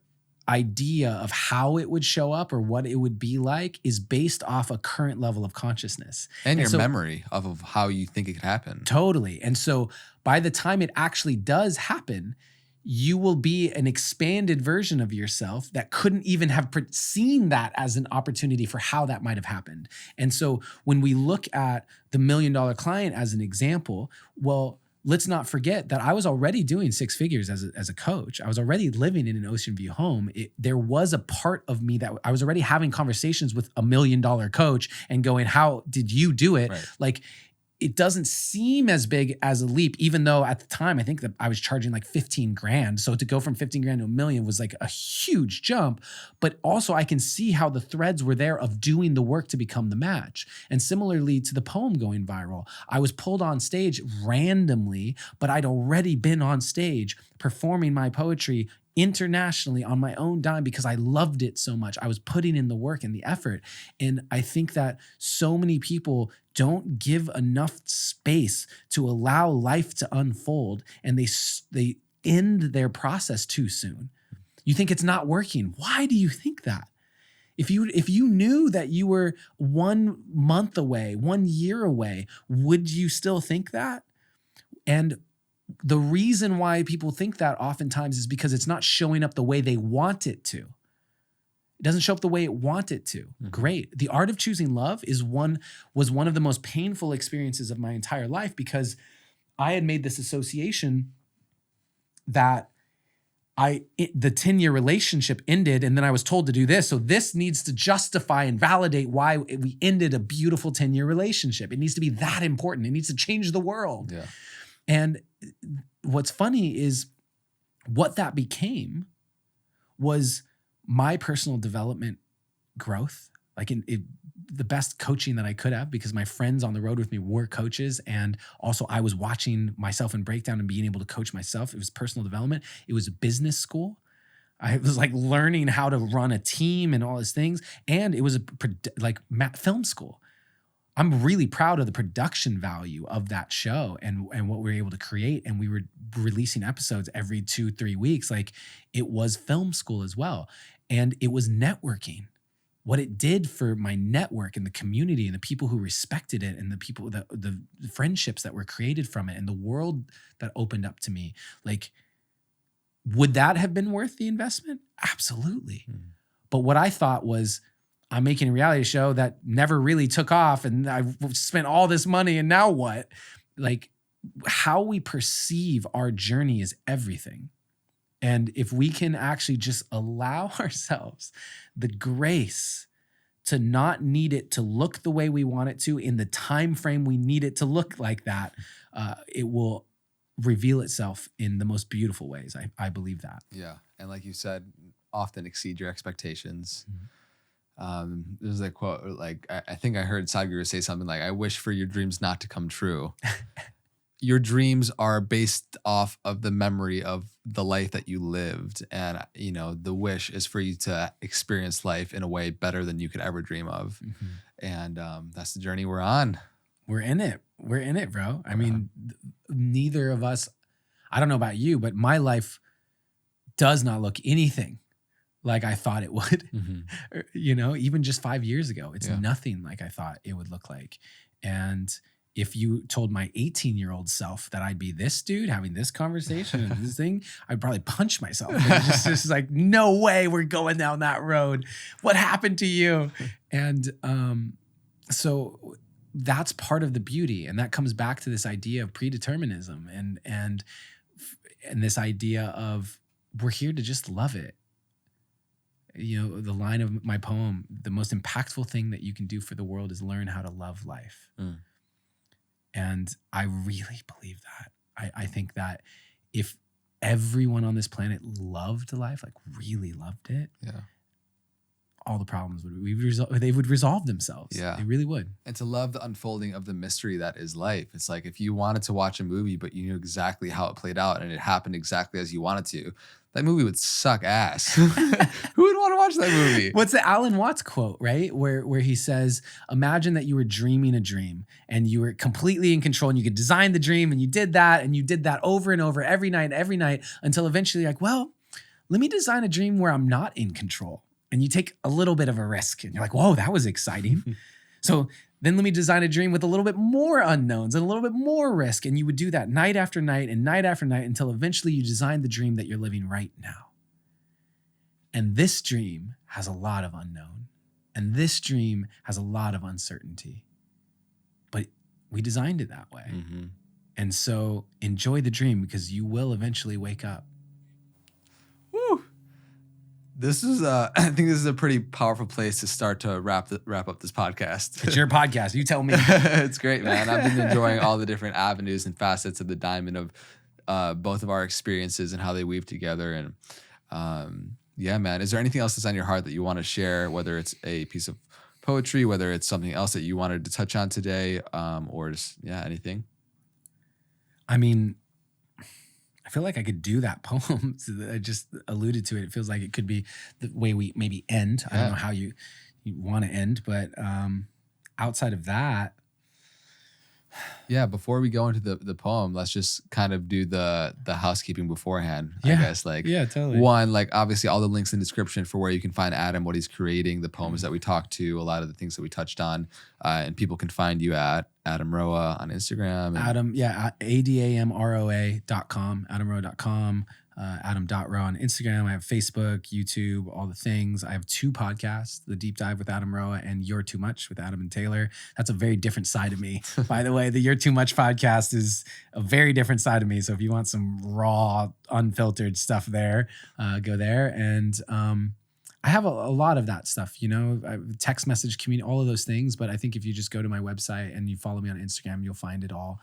idea of how it would show up or what it would be like is based off a current level of consciousness. And your memory of how you think it could happen. Totally. And so by the time it actually does happen, you will be an expanded version of yourself that couldn't even have seen that as an opportunity for how that might have happened. And so when we look at the $1 million client as an example, well, let's not forget that I was already doing 6 figures as a coach. I was already living in an Ocean View home. There was a part of me that I was already having conversations with $1 million coach and going, how did you do it? Right. Like, it doesn't seem as big as a leap, even though at the time I think that I was charging like 15 grand. So to go from 15 grand to $1 million was like a huge jump. But also I can see how the threads were there of doing the work to become the match. And similarly to the poem going viral, I was pulled on stage randomly, but I'd already been on stage performing my poetry internationally on my own dime because I loved it so much. I was putting in the work and the effort. And I think that so many people don't give enough space to allow life to unfold, and they end their process too soon. You think it's not working. Why do you think that? If you knew that you were 1 month away, 1 year away, would you still think that? And the reason why people think that oftentimes is because it's not showing up the way they want it to. It doesn't show up the way it wanted it to. Mm-hmm. Great. The art of choosing love was one of the most painful experiences of my entire life, because I had made this association that the 10-year relationship ended, and then I was told to do this. So this needs to justify and validate why we ended a beautiful 10-year relationship. It needs to be that important. It needs to change the world. Yeah. And what's funny is what that became was my personal development growth, like the best coaching that I could have, because my friends on the road with me were coaches. And also I was watching myself in breakdown and being able to coach myself. It was personal development. It was a business school. I was like learning how to run a team and all these things. And it was a film school. I'm really proud of the production value of that show and what we were able to create. And we were releasing episodes every 2-3 weeks. Like, it was film school as well. And it was networking. What it did for my network and the community and the people who respected it and the people, the friendships that were created from it and the world that opened up to me. Like, would that have been worth the investment? Absolutely. But what I thought was, I'm making a reality show that never really took off, and I've spent all this money, and now what? Like, how we perceive our journey is everything. And if we can actually just allow ourselves the grace to not need it to look the way we want it to in the time frame we need it to look like that, it will reveal itself in the most beautiful ways. I believe that. Yeah. And like you said, often exceed your expectations. Mm-hmm. There's a quote, like, I think I heard Sadhguru say something like, I wish for your dreams not to come true. Your dreams are based off of the memory of the life that you lived. And, the wish is for you to experience life in a way better than you could ever dream of. Mm-hmm. And that's the journey we're on. We're in it. We're in it, bro. I mean, neither of us, I don't know about you, but my life does not look anything like I thought it would. You know, even just 5 years ago, it's Yeah. nothing like I thought it would look like. And if you told my 18-year-old self that I'd be this dude having this conversation and this thing, I'd probably punch myself. It's just like, no way we're going down that road. What happened to you? And so that's part of the beauty. And that comes back to this idea of predeterminism and this idea of we're here to just love it. You know, the line of my poem, the most impactful thing that you can do for the world is learn how to love life. And I really believe that. I think that if everyone on this planet loved life, like really loved it, all the problems would resolve themselves. Yeah. They really would. And to love the unfolding of the mystery that is life. It's like if you wanted to watch a movie, but you knew exactly how it played out and it happened exactly as you wanted to, that movie would suck ass. Who would want to watch that movie? What's the Alan Watts quote, right? Where he says, imagine that you were dreaming a dream and you were completely in control and you could design the dream and you did that over and over every night until eventually you're like, well, let me design a dream where I'm not in control. And you take a little bit of a risk and you're like, whoa, that was exciting. So then let me design a dream with a little bit more unknowns and a little bit more risk. And you would do that night after night and night after night until eventually you design the dream that you're living right now. And this dream has a lot of unknown. And this dream has a lot of uncertainty. But we designed it that way. And so enjoy the dream because you will eventually wake up. Woo. This is, I think this is a pretty powerful place to start to wrap up this podcast. It's your podcast. You tell me. It's great, man. I've been enjoying all the different avenues and facets of the diamond of both of our experiences and how they weave together. And yeah, man. Is there anything else that's on your heart that you want to share, whether it's a piece of poetry, whether it's something else that you wanted to touch on today, or just, anything? I mean, I feel like I could do that poem. I just alluded to it. It feels like it could be the way we maybe end. I don't know how you want to end, but outside of that. Yeah, before we go into the poem, let's just kind of do the housekeeping beforehand, I guess. Like, totally. One, like obviously all the links in the description for where you can find Adam, what he's creating, the poems that we talked to, a lot of the things that we touched on. And people can find you at Adam Roa on Instagram. AdamRoa.com, AdamRoa.com. Adam.Roa on Instagram. I have Facebook, YouTube, all the things. I have 2 podcasts, The Deep Dive with Adam Roa and You're Too Much with Adam and Taylor. That's a very different side of me. By the way, the You're Too Much podcast is a very different side of me. So if you want some raw, unfiltered stuff there, go there. And I have a lot of that stuff, you know, text message community, all of those things. But I think if you just go to my website and you follow me on Instagram, you'll find it all.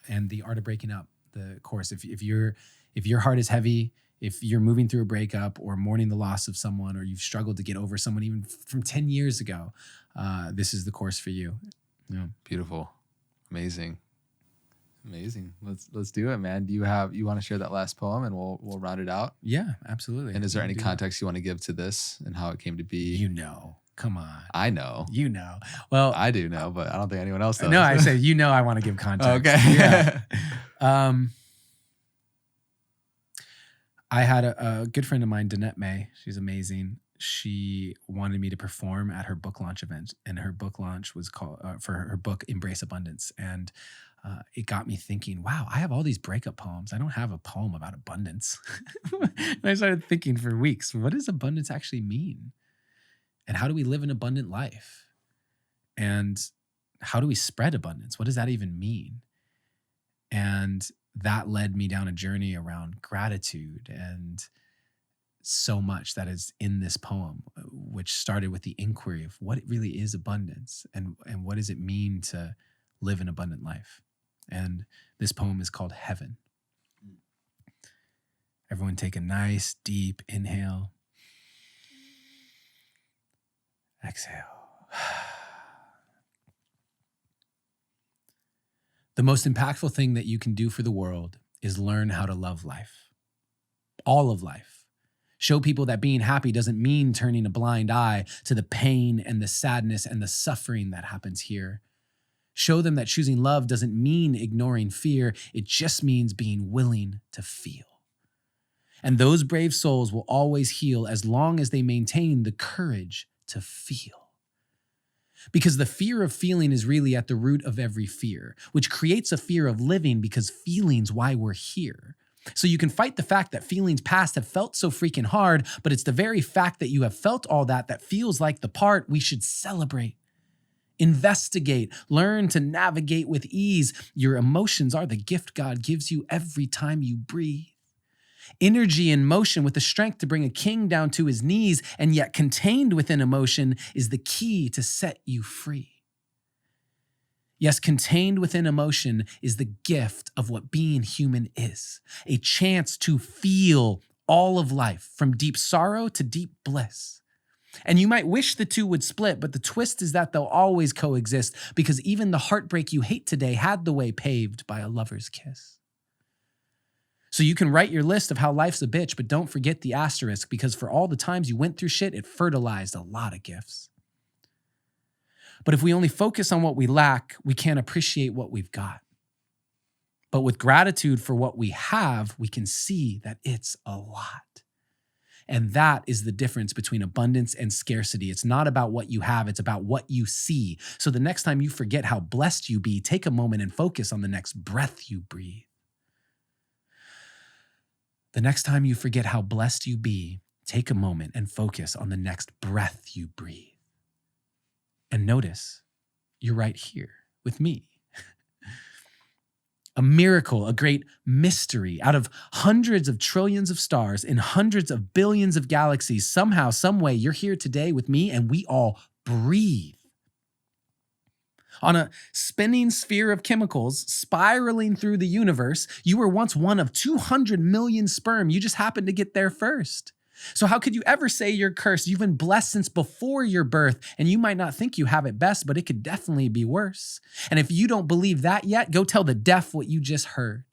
And the Art of Breaking Up, the course, if your heart is heavy, if you're moving through a breakup or mourning the loss of someone, or you've struggled to get over someone even from 10 years ago, this is the course for you. Yeah. Beautiful. Amazing. Let's do it, man. Do you want to share that last poem and we'll round it out? Yeah, absolutely. And is there any context you want to give to this and how it came to be? You know. Come on. I know. You know. Well, I do know, but I don't think anyone else does. No, I say, you know, I want to give context. Okay. Yeah. I had a good friend of mine, Danette May. She's amazing. She wanted me to perform at her book launch event, and her book launch was called for her book Embrace Abundance. And it got me thinking, wow, I have all these breakup poems. I don't have a poem about abundance. And I started thinking for weeks, what does abundance actually mean? And how do we live an abundant life? And how do we spread abundance? What does that even mean? And that led me down a journey around gratitude and so much that is in this poem, which started with the inquiry of what it really is abundance and what does it mean to live an abundant life. And this poem is called Heaven. Everyone take a nice deep inhale. Exhale. The most impactful thing that you can do for the world is learn how to love life. All of life. Show people that being happy doesn't mean turning a blind eye to the pain and the sadness and the suffering that happens here. Show them that choosing love doesn't mean ignoring fear. It just means being willing to feel. And those brave souls will always heal as long as they maintain the courage to feel. Because the fear of feeling is really at the root of every fear, which creates a fear of living because feeling's why we're here. So you can fight the fact that feelings past have felt so freaking hard, but it's the very fact that you have felt all that feels like the part we should celebrate. Investigate, learn to navigate with ease. Your emotions are the gift God gives you every time you breathe. Energy and motion with the strength to bring a king down to his knees, and yet contained within emotion is the key to set you free. Yes, contained within emotion is the gift of what being human is, a chance to feel all of life from deep sorrow to deep bliss. And you might wish the two would split, but the twist is that they'll always coexist because even the heartbreak you hate today had the way paved by a lover's kiss. So you can write your list of how life's a bitch, but don't forget the asterisk because for all the times you went through shit, it fertilized a lot of gifts. But if we only focus on what we lack, we can't appreciate what we've got. But with gratitude for what we have, we can see that it's a lot. And that is the difference between abundance and scarcity. It's not about what you have, it's about what you see. So the next time you forget how blessed you be, take a moment and focus on the next breath you breathe. The next time you forget how blessed you be, take a moment and focus on the next breath you breathe. And notice you're right here with me. A miracle, a great mystery. Out of hundreds of trillions of stars in hundreds of billions of galaxies, somehow, some way, you're here today with me and we all breathe. On a spinning sphere of chemicals spiraling through the universe, you were once one of 200 million sperm. You just happened to get there first. So how could you ever say you're cursed? You've been blessed since before your birth, and you might not think you have it best, but it could definitely be worse. And if you don't believe that yet, go tell the deaf what you just heard.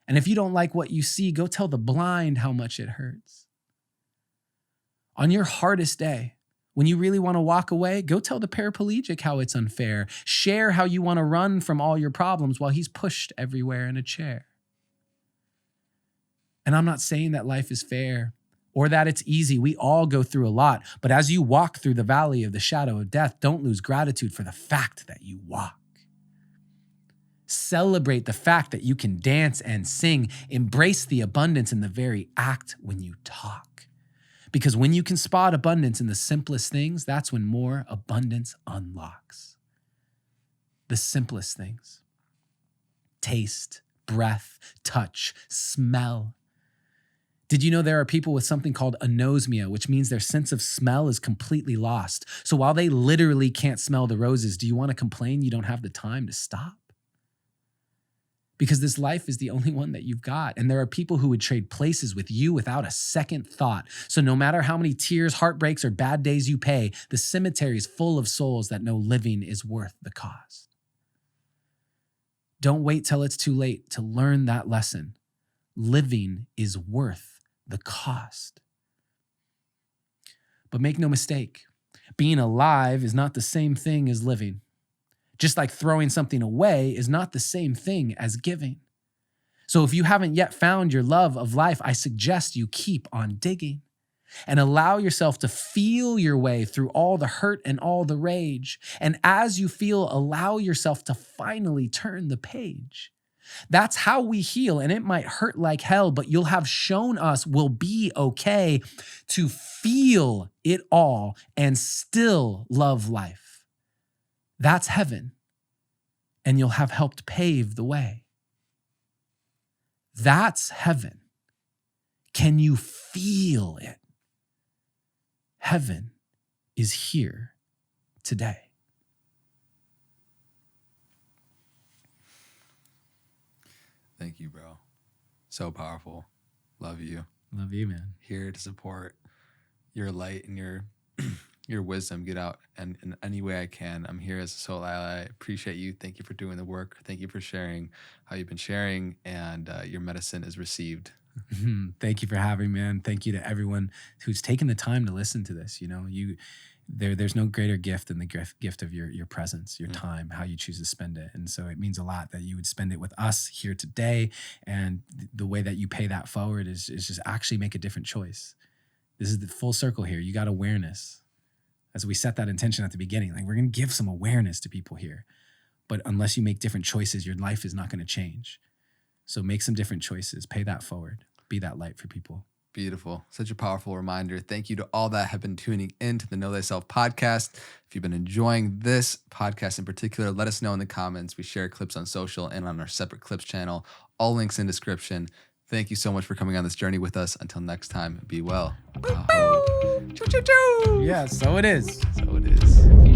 And if you don't like what you see, go tell the blind how much it hurts. On your hardest day, when you really want to walk away, go tell the paraplegic how it's unfair. Share how you want to run from all your problems while he's pushed everywhere in a chair. And I'm not saying that life is fair or that it's easy. We all go through a lot. But as you walk through the valley of the shadow of death, don't lose gratitude for the fact that you walk. Celebrate the fact that you can dance and sing. Embrace the abundance in the very act when you talk. Because when you can spot abundance in the simplest things, that's when more abundance unlocks. The simplest things. Taste, breath, touch, smell. Did you know there are people with something called anosmia, which means their sense of smell is completely lost? So while they literally can't smell the roses, do you want to complain you don't have the time to stop? Because this life is the only one that you've got. And there are people who would trade places with you without a second thought. So no matter how many tears, heartbreaks, or bad days you pay, the cemetery is full of souls that know living is worth the cost. Don't wait till it's too late to learn that lesson. Living is worth the cost. But make no mistake, being alive is not the same thing as living. Just like throwing something away is not the same thing as giving. So if you haven't yet found your love of life, I suggest you keep on digging and allow yourself to feel your way through all the hurt and all the rage. And as you feel, allow yourself to finally turn the page. That's how we heal, and it might hurt like hell, but you'll have shown us we'll be okay to feel it all and still love life. That's heaven, and you'll have helped pave the way. That's heaven. Can you feel it? Heaven is here today. Thank you, bro. So powerful. Love you. Love you, man. Here to support your light and your wisdom. Get out and in any way I can. I'm here as a soul ally. I appreciate you. Thank you for doing the work. Thank you for sharing how you've been sharing, and your medicine is received. Thank you for having me, man. Thank you to everyone who's taken the time to listen to this. You know, there's no greater gift than the gift of your presence, your time, how you choose to spend it. And so it means a lot that you would spend it with us here today. And the way that you pay that forward is just actually make a different choice. This is the full circle here. You got awareness. As we set that intention at the beginning, like we're going to give some awareness to people here. But unless you make different choices, your life is not going to change. So make some different choices, pay that forward, be that light for people. Beautiful. Such a powerful reminder. Thank you to all that have been tuning in to the Know Thyself podcast. If you've been enjoying this podcast in particular, let us know in the comments. We share clips on social and on our separate clips channel. All links in description. Thank you so much for coming on this journey with us. Until next time, be well. Yeah, so it is. So it is.